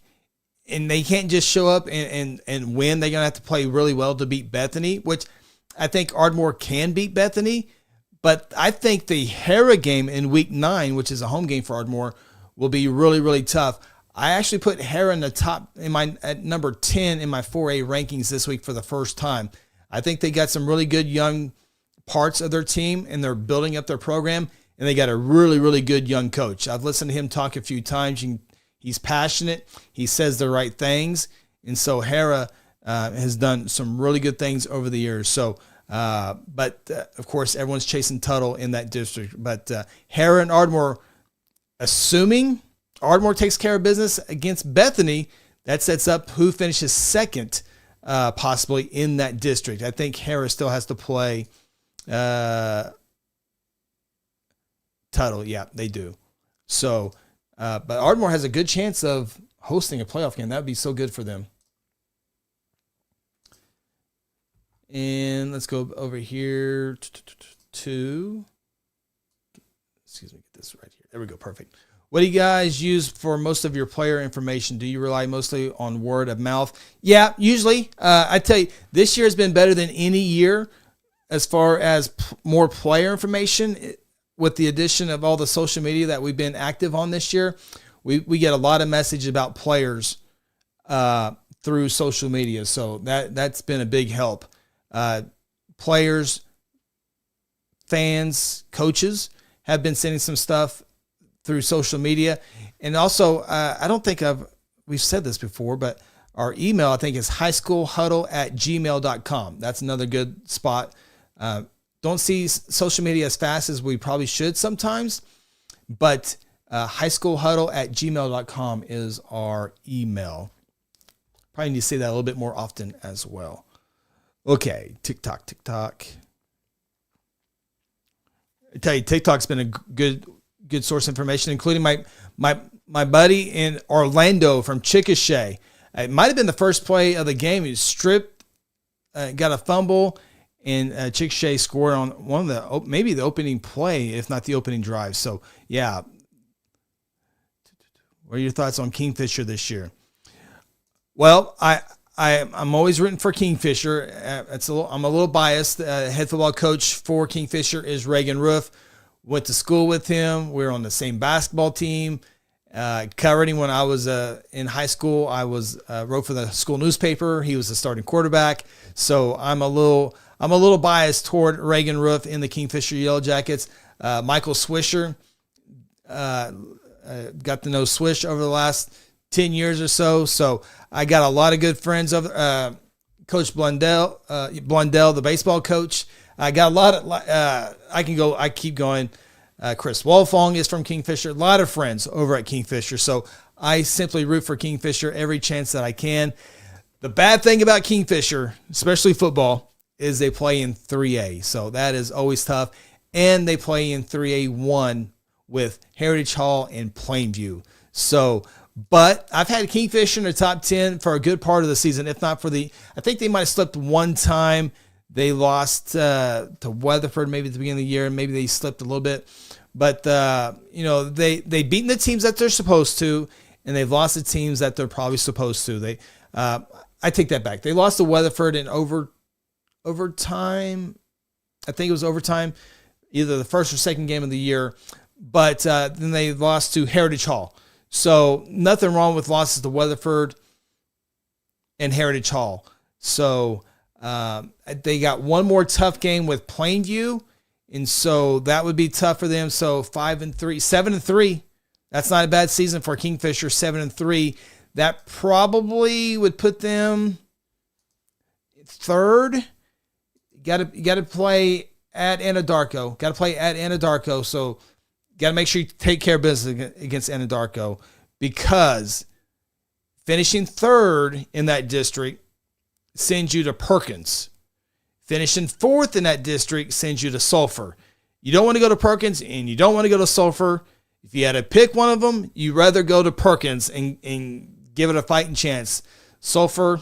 and they can't just show up and win. They're going to have to play really well to beat Bethany, which I think Ardmore can beat Bethany. But I think the Hera game in week 9, which is a home game for Ardmore, will be really, really tough. I actually put Hera in the top at number 10 in my 4A rankings this week for the first time. I think they got some really good young parts of their team, and they're building up their program, and they got a really, really good young coach. I've listened to him talk a few times. He's passionate. He says the right things, and so Hera has done some really good things over the years. So, but of course, everyone's chasing Tuttle in that district. But Hera and Ardmore, assuming Ardmore takes care of business against Bethany, that sets up who finishes second, possibly in that district. I think Hera still has to play Tuttle. Yeah, they do. So, but Ardmore has a good chance of hosting a playoff game. That would be so good for them. And let's go over here to, excuse me, get this right here. There we go. Perfect. What do you guys use for most of your player information? Do you rely mostly on word of mouth? Yeah, usually. I tell you, this year has been better than any year as far as more player information. With the addition of all the social media that we've been active on this year, we get a lot of messages about players through social media. So that's been a big help. Players, fans, coaches have been sending some stuff through social media. And also, I don't think we've said this before, but our email, I think, is highschoolhuddle@gmail.com. That's another good spot. Don't see social media as fast as we probably should sometimes, but highschoolhuddle@gmail.com is our email. Probably need to say that a little bit more often as well. Okay, TikTok. I tell you, TikTok's been a good source of information, including my buddy in Orlando from Chickasha. It might have been the first play of the game. He stripped, got a fumble, and Chickasha scored on one of maybe the opening play, if not the opening drive. So, yeah. What are your thoughts on Kingfisher this year? Well, I'm always rooting for Kingfisher. I'm a little biased. Head football coach for Kingfisher is Reagan Roof. Went to school with him. We were on the same basketball team. Covered him when I was in high school. I wrote for the school newspaper. He was the starting quarterback. So I'm a little biased toward Reagan Roof in the Kingfisher Yellow Jackets. Michael Swisher, got to know Swish over the last 10 years or so. So I got a lot of good friends of Coach Blundell, the baseball coach. I got a lot of, I keep going. Chris Wolfong is from Kingfisher. A lot of friends over at Kingfisher. So I simply root for Kingfisher every chance that I can. The bad thing about Kingfisher, especially football, is they play in 3A. So that is always tough. And they play in 3A1 with Heritage Hall and Plainview. So, but I've had Kingfisher in the top 10 for a good part of the season, if not for I think they might have slipped one time. They lost to Weatherford maybe at the beginning of the year, and maybe they slipped a little bit. But, they've beaten the teams that they're supposed to, and they've lost the teams that they're probably supposed to. I take that back. They lost to Weatherford in overtime. I think it was overtime. either the first or second game of the year. But then they lost to Heritage Hall. So nothing wrong with losses to Weatherford and Heritage Hall. So they got one more tough game with Plainview, and so that would be tough for them. So 5-3, 7-3. That's not a bad season for Kingfisher. 7-3. That probably would put them third. You got to play at Anadarko. Got to play at Anadarko. So got to make sure you take care of business against Anadarko, because finishing third in that district sends you to Perkins. Finishing fourth in that district sends you to Sulphur. You don't want to go to Perkins and you don't want to go to Sulphur. If you had to pick one of them, you'd rather go to Perkins and give it a fighting chance. Sulphur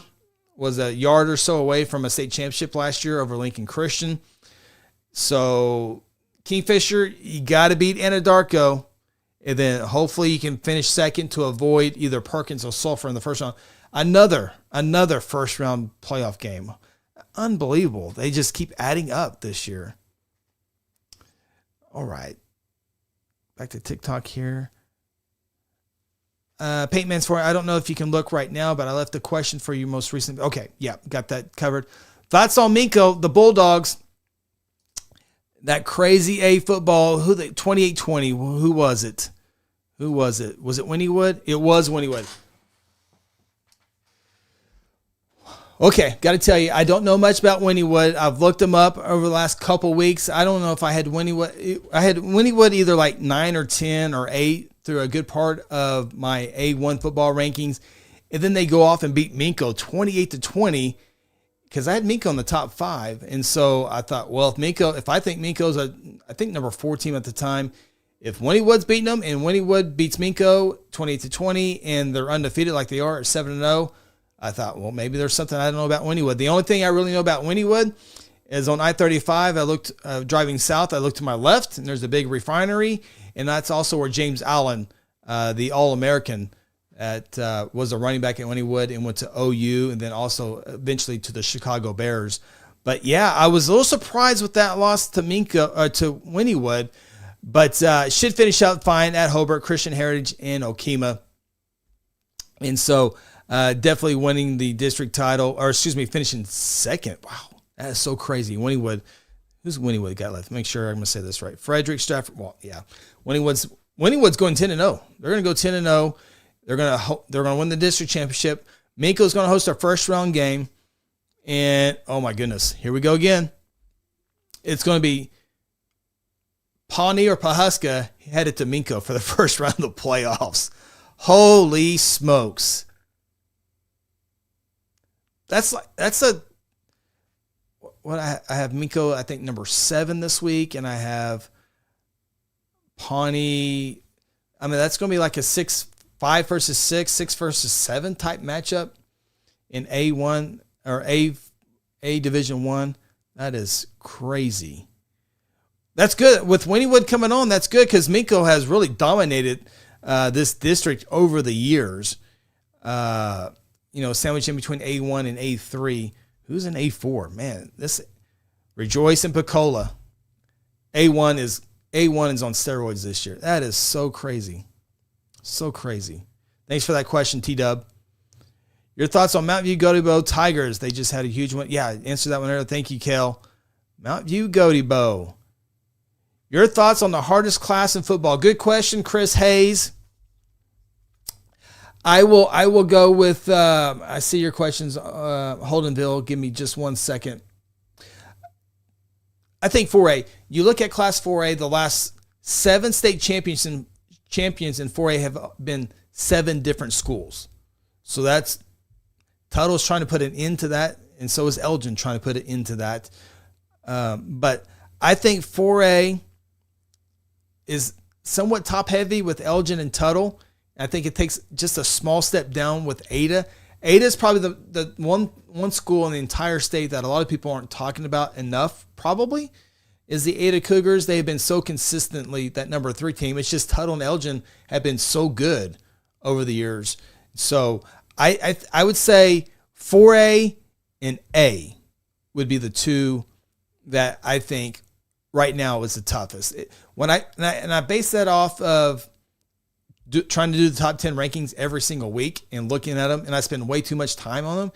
was a yard or so away from a state championship last year over Lincoln Christian. So Kingfisher, you got to beat Anadarko, and then hopefully you can finish second to avoid either Perkins or Sulphur in the first round. Another first round playoff game. Unbelievable. They just keep adding up this year. All right. Back to TikTok here. Peyton Mansford, I don't know if you can look right now, but I left a question for you most recently. Okay, yeah, got that covered. Thoughts on Minko, the Bulldogs, that crazy A football, 28-20, who was it? Was it Wynnewood? It was Wynnewood. Okay, got to tell you, I don't know much about Wynnewood. I've looked them up over the last couple weeks. I don't know if I had Wynnewood. I had Wynnewood either like 9 or 10 or 8 through a good part of my A1 football rankings. And then they go off and beat Minko 28-20, because I had Minko in the top 5. And so I thought, well, if I think Minko's I think number 4 team at the time, if Wynnewood's beating them and Wynnewood beats Minko 28-20 and they're undefeated like they are at 7-0, I thought, well, maybe there's something I don't know about Wynnewood. The only thing I really know about Wynnewood is on I-35. I looked driving south. I looked to my left, and there's a big refinery, and that's also where James Allen, the All-American, was a running back at Wynnewood and went to OU, and then also eventually to the Chicago Bears. But yeah, I was a little surprised with that loss to Wynnewood, but should finish out fine at Hobart, Christian Heritage, and Okemah. And so definitely winning the district title, finishing second. Wow, that is so crazy. Wynnewood, who's Wynnewood got left? Make sure I'm going to say this right. Frederick, Stafford. Well, yeah, Wynnewood's going 10-0. They're going to go 10-0. They're going to win the district championship. Minko's going to host their first round game, and oh my goodness, here we go again. It's going to be Pawnee or Pawhuska headed to Minko for the first round of the playoffs. Holy smokes. That's what I have Minko, I think, number 7 this week, and I have Pawnee. I mean, that's going to be like a 5 versus 6 versus 7 type matchup in A1 or A Division 1. That is crazy. That's good. With Wynnewood coming on, that's good, because Minko has really dominated this district over the years. Sandwiched in between A1 and A3. Who's in A4? Man, this Rejoice and Pecola. A1 is on steroids this year. That is so crazy. So crazy. Thanks for that question, T-Dub. Your thoughts on Mount View Gotebo Tigers? They just had a huge one. Yeah, answer that one earlier. Thank you, Kale. Mount View Gotebo. Your thoughts on the hardest class in football? Good question, Chris Hayes. I will go with, I see your questions, Holdenville. Give me just 1 second. I think 4A. You look at Class 4A, the last 7 state champions in 4A have been 7 different schools. So that's, Tuttle's trying to put an end to that, and so is Elgin trying to put an end to that. But I think 4A is somewhat top-heavy with Elgin and Tuttle. I think it takes just a small step down with Ada. Ada is probably the one school in the entire state that a lot of people aren't talking about enough, probably, is the Ada Cougars. They have been so consistently that number 3 team. It's just Tuttle and Elgin have been so good over the years. So I would say 4A and A would be the 2 that I think right now is the toughest. And I base that off of trying to do the top 10 rankings every single week and looking at them, and I spend way too much time on them,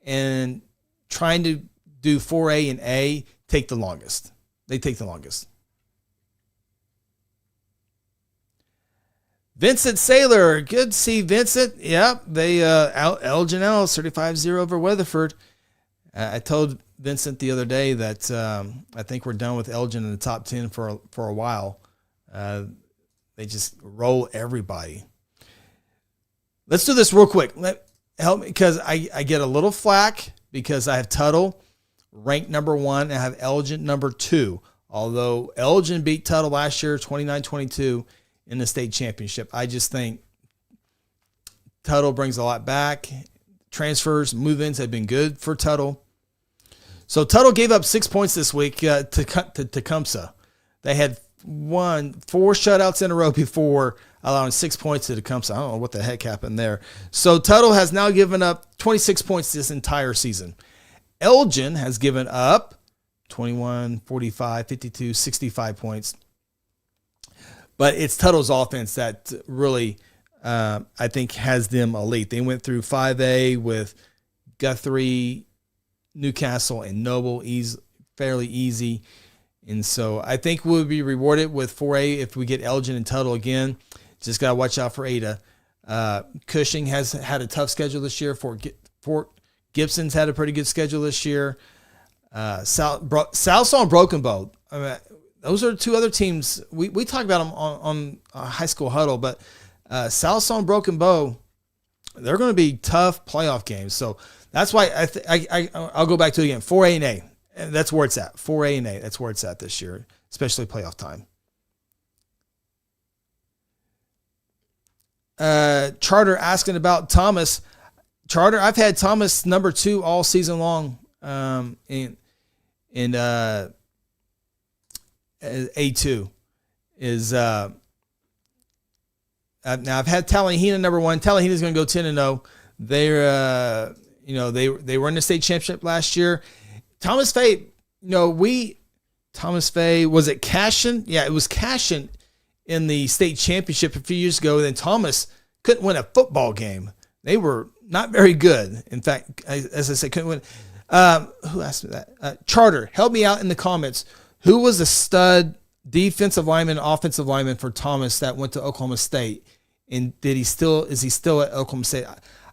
and trying to do 4A and A take the longest. They take the longest. Vincent Saylor, good to see Vincent. Yep, they Elgin Ellis 35-0 over Weatherford. I told Vincent the other day that I think we're done with Elgin in the top 10 for a while. They just roll everybody. Let's do this real quick. Help me, because I get a little flack because I have Tuttle ranked number 1 and I have Elgin number 2. Although Elgin beat Tuttle last year 29-22 in the state championship. I just think Tuttle brings a lot back. Transfers, move-ins have been good for Tuttle. So Tuttle gave up 6 points this week to Tecumseh. They had 4 shutouts in a row before allowing 6 points to Tecumseh. I don't know what the heck happened there. So Tuttle has now given up 26 points this entire season. Elgin has given up 21, 45, 52, 65 points. But it's Tuttle's offense that really, I think, has them elite. They went through 5A with Guthrie, Newcastle, and Noble, fairly easy. And so I think we'll be rewarded with 4A if we get Elgin and Tuttle again. Just got to watch out for Ada. Cushing has had a tough schedule this year. Fort Gibson's had a pretty good schedule this year. Southsaw and Broken Bow. I mean, those are 2 other teams. We talk about them on High School Huddle, but Southsaw and Broken Bow, they're going to be tough playoff games. So that's why I'll go back to it again. 4A and A. And that's where it's at. 4A and A. That's where it's at this year, especially playoff time. Charter asking about Thomas. Charter, I've had Thomas number 2 all season long. And A2 is now I've had Talahena number 1. Talahena's going to go 10-0. They're they were in the state championship last year. Thomas Fay, Thomas Fay, was it Cashin? Yeah, it was Cashin in the state championship a few years ago. And then Thomas couldn't win a football game. They were not very good. In fact, as I said, couldn't win. Who asked me that? Charter, help me out in the comments. Who was the stud defensive lineman, offensive lineman for Thomas that went to Oklahoma State? And is he still at Oklahoma State?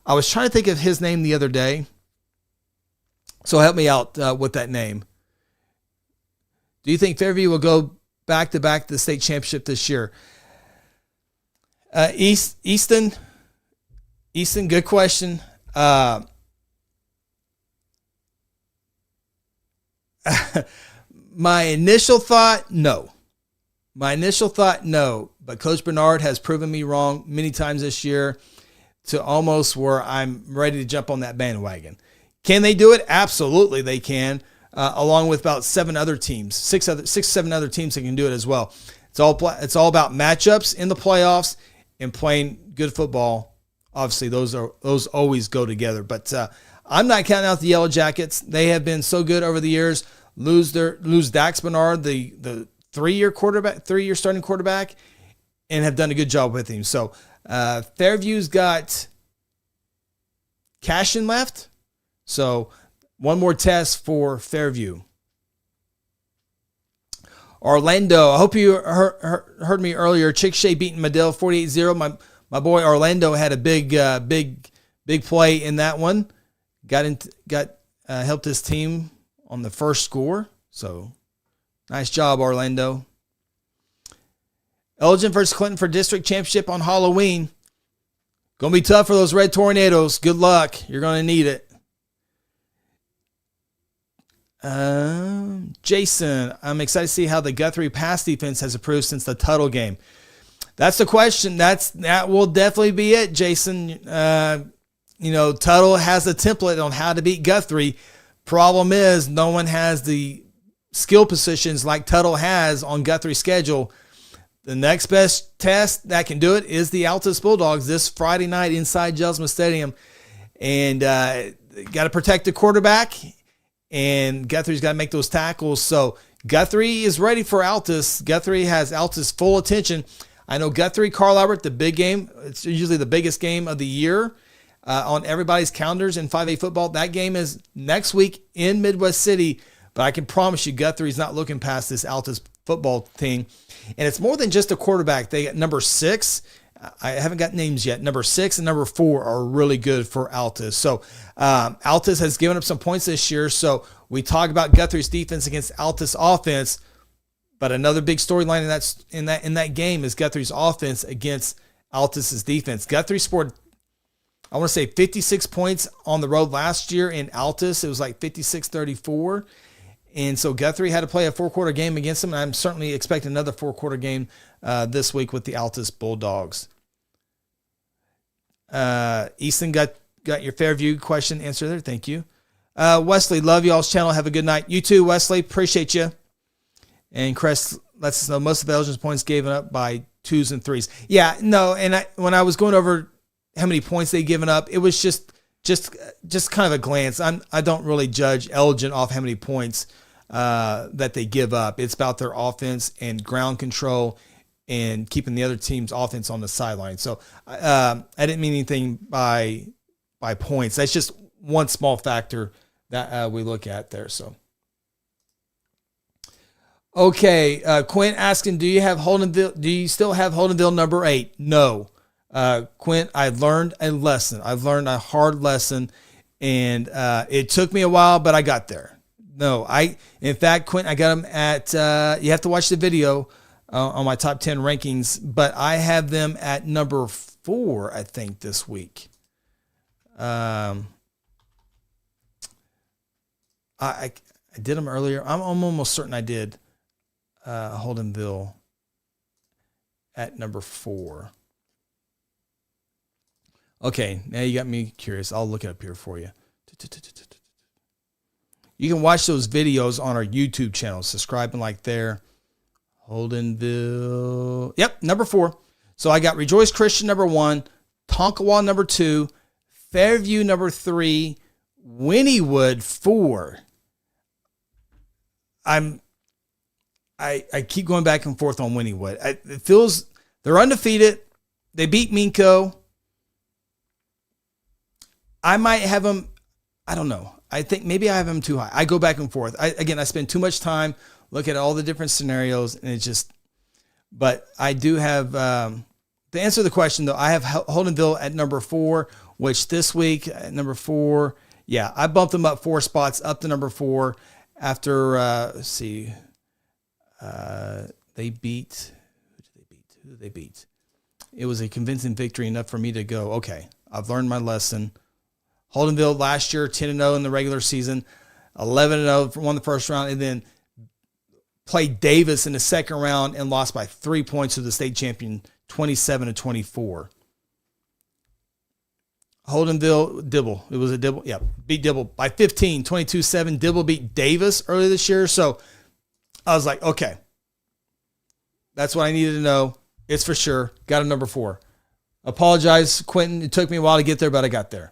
I was trying to think of his name the other day. So help me out with that name. Do you think Fairview will go back-to-back to the state championship this year? Easton, good question. My initial thought, no. But Coach Bernard has proven me wrong many times this year to almost where I'm ready to jump on that bandwagon. Can they do it? Absolutely, they can. Along with about 7 other teams, 7 other teams that can do it as well. It's all about matchups in the playoffs and playing good football. Obviously, those always go together. But I'm not counting out the Yellow Jackets. They have been so good over the years. Lose Dax Bernard, the 3-year starting quarterback, and have done a good job with him. So Fairview's got Cashin left. So one more test for Fairview. Orlando, I hope you heard me earlier. Chickasha beating Medill 48-0. My boy Orlando had a big play in that one. Helped his team on the first score. So nice job, Orlando. Elgin versus Clinton for district championship on Halloween. Gonna be tough for those Red Tornadoes. Good luck. You're gonna need it. Jason, I'm excited to see how the Guthrie pass defense has improved since the Tuttle game. That's the question. That will definitely be it, Jason. Tuttle has a template on how to beat Guthrie. Problem is, no one has the skill positions like Tuttle has on Guthrie's schedule. The next best test that can do it is the Altus Bulldogs this Friday night inside Jelsma Stadium. And got to protect the quarterback. And Guthrie's got to make those tackles. So Guthrie is ready for Altus. Guthrie has Altus full attention. I know Guthrie, Carl Albert, the big game. It's usually the biggest game of the year on everybody's calendars in 5A football. That game is next week in Midwest City, but I can promise you Guthrie's not looking past this Altus football thing. And it's more than just a quarterback. They got number 6. I haven't got names yet. Number 6 and number 4 are really good for Altus. So Altus has given up some points this year. So we talk about Guthrie's defense against Altus offense, but another big storyline in that game is Guthrie's offense against Altus's defense. Guthrie scored, I want to say, 56 points on the road last year in Altus. It was like 56-34. And so Guthrie had to play a 4-quarter game against them. And I'm certainly expecting another 4-quarter game this week with the Altus Bulldogs. Easton got your Fairview question answered there. Thank you. Wesley, love y'all's channel. Have a good night. You too, Wesley. Appreciate you. And Crest lets us know most of Belgium's points given up by 2s and 3s. Yeah, no. And when I was going over how many points they given up, it was just kind of a glance. I don't really judge Elgin off how many points that they give up. It's about their offense and ground control and keeping the other team's offense on the sideline. So I didn't mean anything by points. That's just one small factor that we look at there. So okay, Quint asking, do you still have Holdenville number 8? No. Quint, I learned a lesson. I've learned a hard lesson, and it took me a while, but I got there. No, in fact, Quint, I got them at, you have to watch the video on my top 10 rankings, but I have them at number 4, I think, this week. I did them earlier. I'm almost certain I did Holdenville at number 4. Okay, now you got me curious. I'll look it up here for you. You can watch those videos on our YouTube channel. Subscribe and like there. Holdenville. Yep, number 4. So I got Rejoice Christian number 1, Tonkawa number 2, Fairview number 3, Wynnewood 4. I keep going back and forth on Wynnewood. It feels they're undefeated. They beat Minco. I might have them, I don't know. I think maybe I have them too high. I go back and forth. I spend too much time looking at all the different scenarios, and it's just, but I do have, to answer the question though, I have Holdenville at number 4, which this week at number 4, yeah, I bumped them up 4 spots up to number 4 after, let's see, they beat, who did they beat? It was a convincing victory enough for me to go, okay, I've learned my lesson. Holdenville last year, 10-0 in the regular season, 11-0 won the first round, and then played Davis in the second round and lost by 3 points to the state champion, 27-24. Holdenville, Dibble. It was a Dibble. Yeah, beat Dibble by 15, 22-7. Dibble beat Davis earlier this year. So I was like, okay, that's what I needed to know. It's for sure. Got a number 4. Apologize, Quentin. It took me a while to get there, but I got there.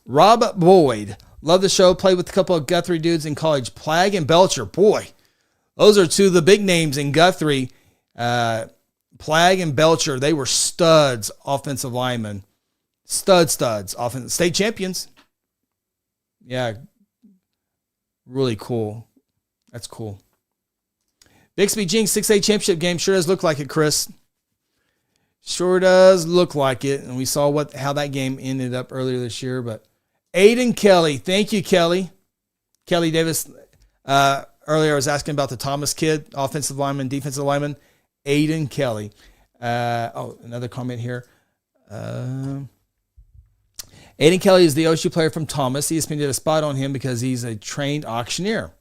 Rob Boyd. Love the show. Played with a couple of Guthrie dudes in college. Plagg and Belcher. Boy, those are 2 of the big names in Guthrie. Plagg and Belcher, they were studs, offensive linemen. Studs, offensive state champions. Yeah, really cool. That's cool. Bixby Jinx 6A championship game sure does look like it, Chris. Sure does look like it, and we saw how that game ended up earlier this year. But Aiden Kelly, thank you, Kelly. Kelly Davis. Earlier I was asking about the Thomas kid, offensive lineman, defensive lineman. Aiden Kelly. Another comment here. Aiden Kelly is the OSU player from Thomas. ESPN did a spot on him because he's a trained auctioneer.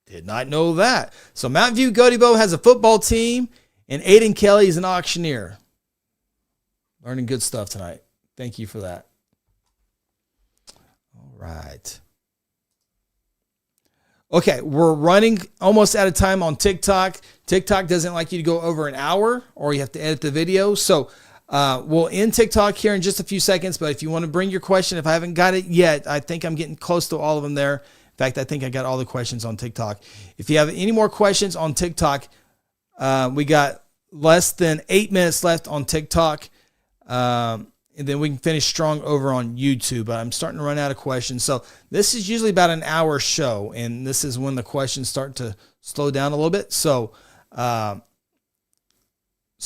Did not know that. So Mountain View Godibo has a football team, and Aiden Kelly is an auctioneer. Learning good stuff tonight. Thank you for that. All right. Okay, we're running almost out of time on TikTok. TikTok doesn't like you to go over an hour, or you have to edit the video. So we'll end TikTok here in just a few seconds, but if you want to bring your question, if I haven't got it yet, I think I'm getting close to all of them there. In fact, I think I got all the questions on TikTok. If you have any more questions on TikTok, we got less than 8 minutes left on TikTok. And then we can finish strong over on YouTube. But I'm starting to run out of questions. So this is usually about an hour show. And this is when the questions start to slow down a little bit. So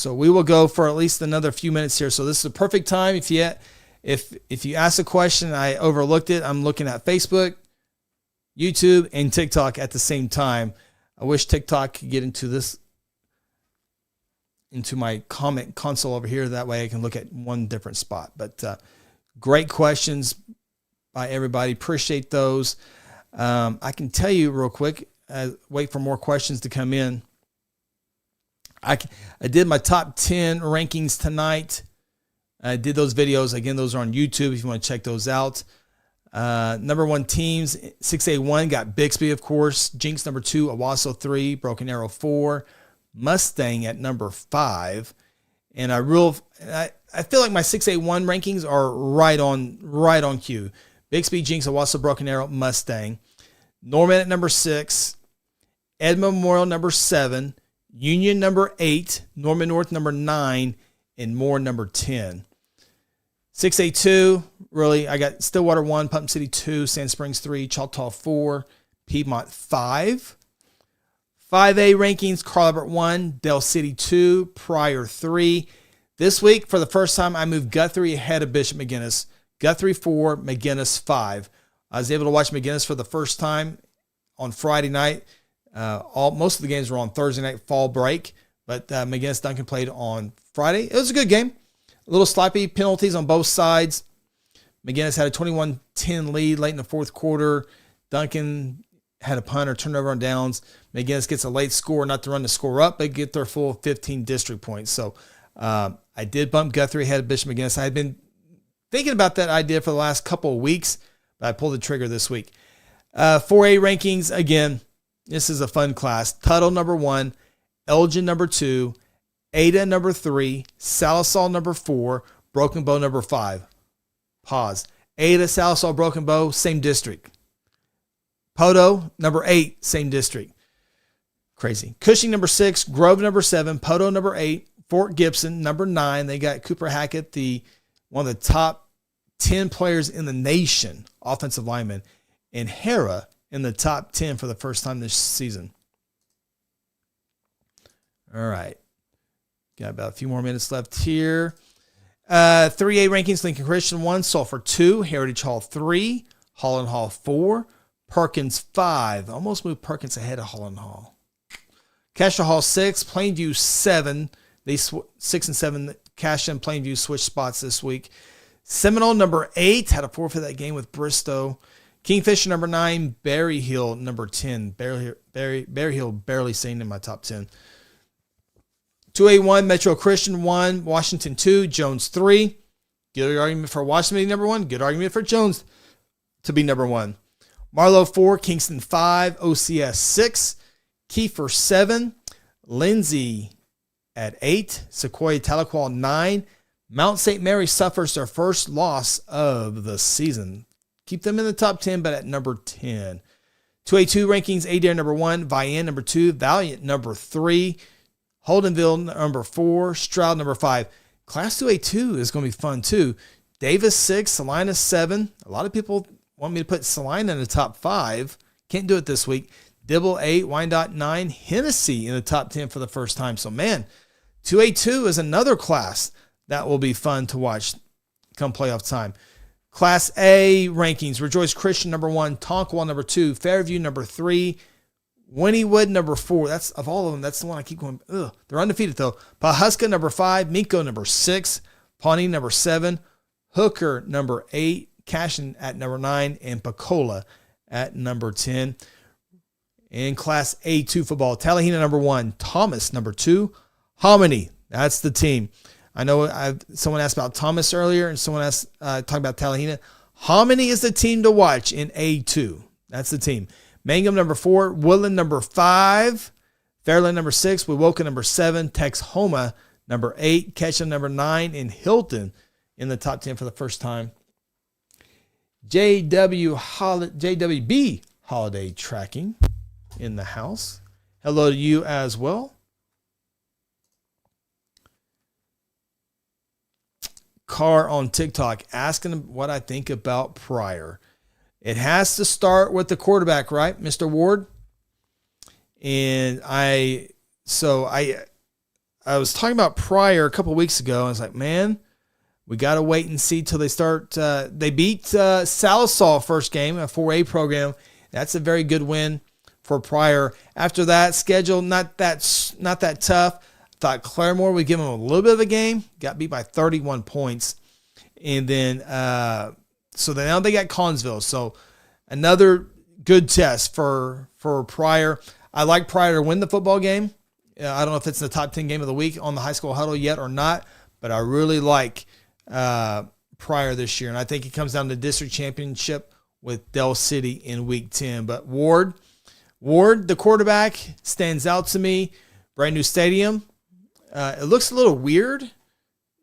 we will go for at least another few minutes here. So this is a perfect time. If you ask a question, I overlooked it. I'm looking at Facebook, YouTube, and TikTok at the same time. I wish TikTok could get into my comment console over here. That way I can look at one different spot. But great questions by everybody. Appreciate those. I can tell you real quick, wait for more questions to come in. I did my top 10 rankings tonight. I did those videos. Again, those are on YouTube if you want to check those out. Number 1 teams, 6A1 got Bixby, of course. Jinx number 2, Owasso 3, Broken Arrow 4, Mustang at number 5. And I feel like my 6A1 rankings are right on cue. Bixby, Jinx, Owasso, Broken Arrow, Mustang. Norman at number 6. Edmond Memorial number 7. Union number 8. Norman North number 9. And Moore number 10. 6A2, really, I got Stillwater 1, Putnam City 2, Sand Springs 3, Choctaw 4, Piedmont 5. 5A rankings, Carl Albert 1, Dale City 2, Pryor 3. This week, for the first time, I moved Guthrie ahead of Bishop McGinnis. Guthrie 4, McGinnis 5. I was able to watch McGinnis for the first time on Friday night. Most of the games were on Thursday night fall break, but McGinnis Duncan played on Friday. It was a good game. A little sloppy penalties on both sides. McGinnis had a 21-10 lead late in the fourth quarter. Duncan had a punt or turnover on downs. McGinnis gets a late score, not to run the score up, but get their full 15 district points. So I did bump Guthrie ahead of Bishop McGinnis. I had been thinking about that idea for the last couple of weeks, but I pulled the trigger this week. 4A rankings, again, this is a fun class. Tuttle number 1, Elgin number 2, Ada number 3, Salisal number 4, Broken Bow number 5. Pause. Ada, Salisal, Broken Bow, same district. Poto number 8, same district. Crazy. Cushing number 6, Grove number 7, Poto number 8, Fort Gibson number 9. They got Cooper Hackett, one of the top 10 players in the nation, offensive lineman, and Hera in the top 10 for the first time this season. All right. Got about a few more minutes left here. 3A rankings, Lincoln Christian 1, Sulphur 2, Heritage Hall 3, Holland Hall 4, Perkins 5. Almost moved Perkins ahead of Holland Hall. Castro Hall 6, Plainview 7. These 6 and 7, Castro and Plainview switched spots this week. Seminole number 8, had a forfeit that game with Bristow. Kingfisher number 9, Berry Hill number 10. Berry Hill barely seen in my top 10. 2A1, Metro Christian 1, Washington 2, Jones 3. Good argument for Washington to be number 1. Good argument for Jones to be number 1. Marlowe 4, Kingston 5, OCS 6, Kiefer 7, Lindsay at 8, Sequoia Tahlequah 9. Mount St. Mary suffers their first loss of the season. Keep them in the top 10, but at number 10. 2A2 rankings, Adair number 1, Vian number 2, Valiant number 3, Holdenville number 4, Stroud number 5. Class 2A2 is going to be fun too. Davis 6, Salina 7. A lot of people want me to put Salina in the top 5. Can't do it this week. Dibble 8, Wyandotte 9, Hennessy in the top 10 for the first time. So man, 2A2 is another class that will be fun to watch come playoff time. Class A rankings, Rejoice Christian number 1, Tonkwall number 2, Fairview number 3, Wynnewood number 4. That's of all of them. That's the one I keep going. Ugh, they're undefeated though. Pawhuska number 5, Minko number 6, Pawnee number 7, Hooker number 8, Cashin at number 9, and Pacola at number 10. In Class A2 football, Tallahena number 1, Thomas number 2, Hominy. That's the team. I know someone asked about Thomas earlier, and someone asked talking about Tallahena. Hominy is the team to watch in A2. That's the team. Mangum number 4, Woodland number 5, Fairland number 6, Wewoka number 7, Texhoma number 8, Ketchum number 9, and Hilton in the top 10 for the first time. JWB Holiday Tracking in the house. Hello to you as well. Carr on TikTok asking what I think about Pryor. It has to start with the quarterback, right, Mr. Ward? And I was talking about Pryor a couple weeks ago. I was like, man, we got to wait and see till they start. They beat Sallisaw first game, a 4A program. That's a very good win for Pryor. After that, schedule not that tough. Thought Claremore would give them a little bit of a game. Got beat by 31 points. And then, so then now they got Collinsville. So another good test for Pryor. I like Pryor to win the football game. I don't know if it's the top 10 game of the week on the High School Huddle yet or not, but I really like Pryor this year. And I think it comes down to district championship with Del City in week 10. But Ward, the quarterback, stands out to me. Brand new stadium. It looks a little weird. You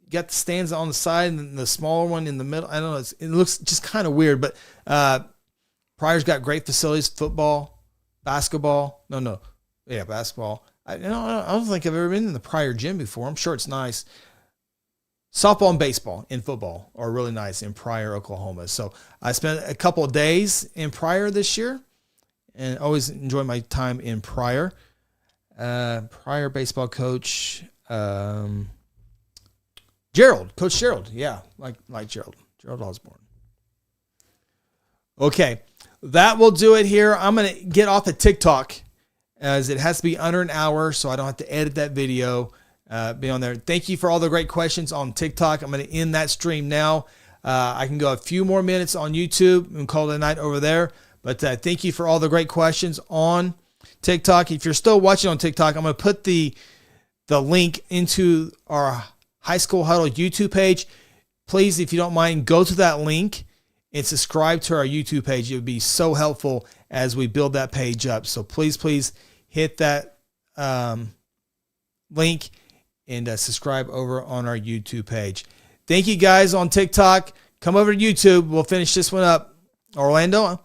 got the stands on the side and the smaller one in the middle. I don't know. It looks just kind of weird, but Pryor's got great facilities, football, basketball. Basketball. I don't think I've ever been in the Pryor gym before. I'm sure it's nice. Softball and baseball and football are really nice in Pryor, Oklahoma. So I spent a couple of days in Pryor this year and always enjoy my time in Pryor. Pryor baseball coach, Coach Gerald. Yeah, like Gerald Osborne. Okay, that will do it here. I'm going to get off of TikTok as it has to be under an hour, so I don't have to edit that video. Be on there. Thank you for all the great questions on TikTok. I'm going to end that stream now. I can go a few more minutes on YouTube and call it a night over there. But thank you for all the great questions on TikTok. If you're still watching on TikTok, I'm going to put the link into our High School Huddle YouTube page. Please, if you don't mind, go to that link and subscribe to our YouTube page. It would be so helpful as we build that page up. So please hit that link and subscribe over on our YouTube page. Thank you guys on TikTok. Come over to YouTube. We'll finish this one up. Orlando,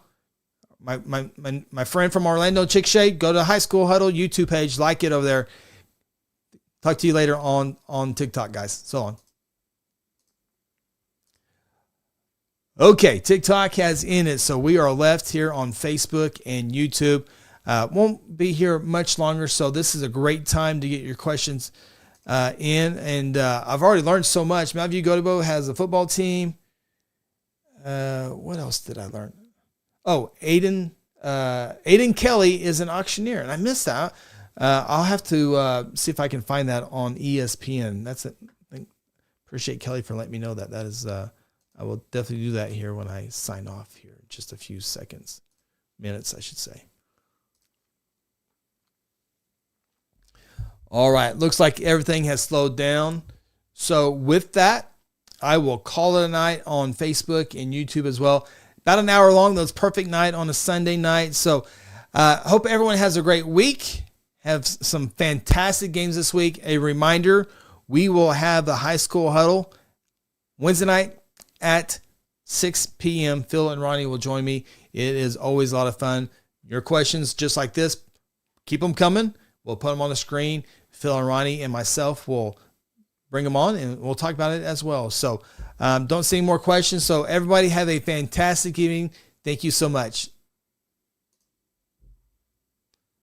my friend from Orlando, Chick Shade, go to High School Huddle YouTube page. Like it over there. Talk to you later on TikTok, guys. So long. Okay, TikTok has ended, so we are left here on Facebook and YouTube. Won't be here much longer, so this is a great time to get your questions in. And I've already learned so much. Mountain View Go-To-Bo has a football team. What else did I learn? Oh, Aiden Kelly is an auctioneer, and I missed that. I'll have to see if I can find that on ESPN. That's it. Appreciate Kelly for letting me know that. That is, I will definitely do that here when I sign off here. Just a few minutes, I should say. All right. Looks like everything has slowed down. So with that, I will call it a night on Facebook and YouTube as well. About an hour long. That's perfect night on a Sunday night. So hope everyone has a great week. Have some fantastic games this week. A reminder, we will have the High School Huddle Wednesday night at 6 p.m. Phil and Ronnie will join me. It is always a lot of fun. Your questions, just like this, keep them coming. We'll put them on the screen. Phil and Ronnie and myself will bring them on, and we'll talk about it as well. So don't see any more questions. So everybody have a fantastic evening. Thank you so much.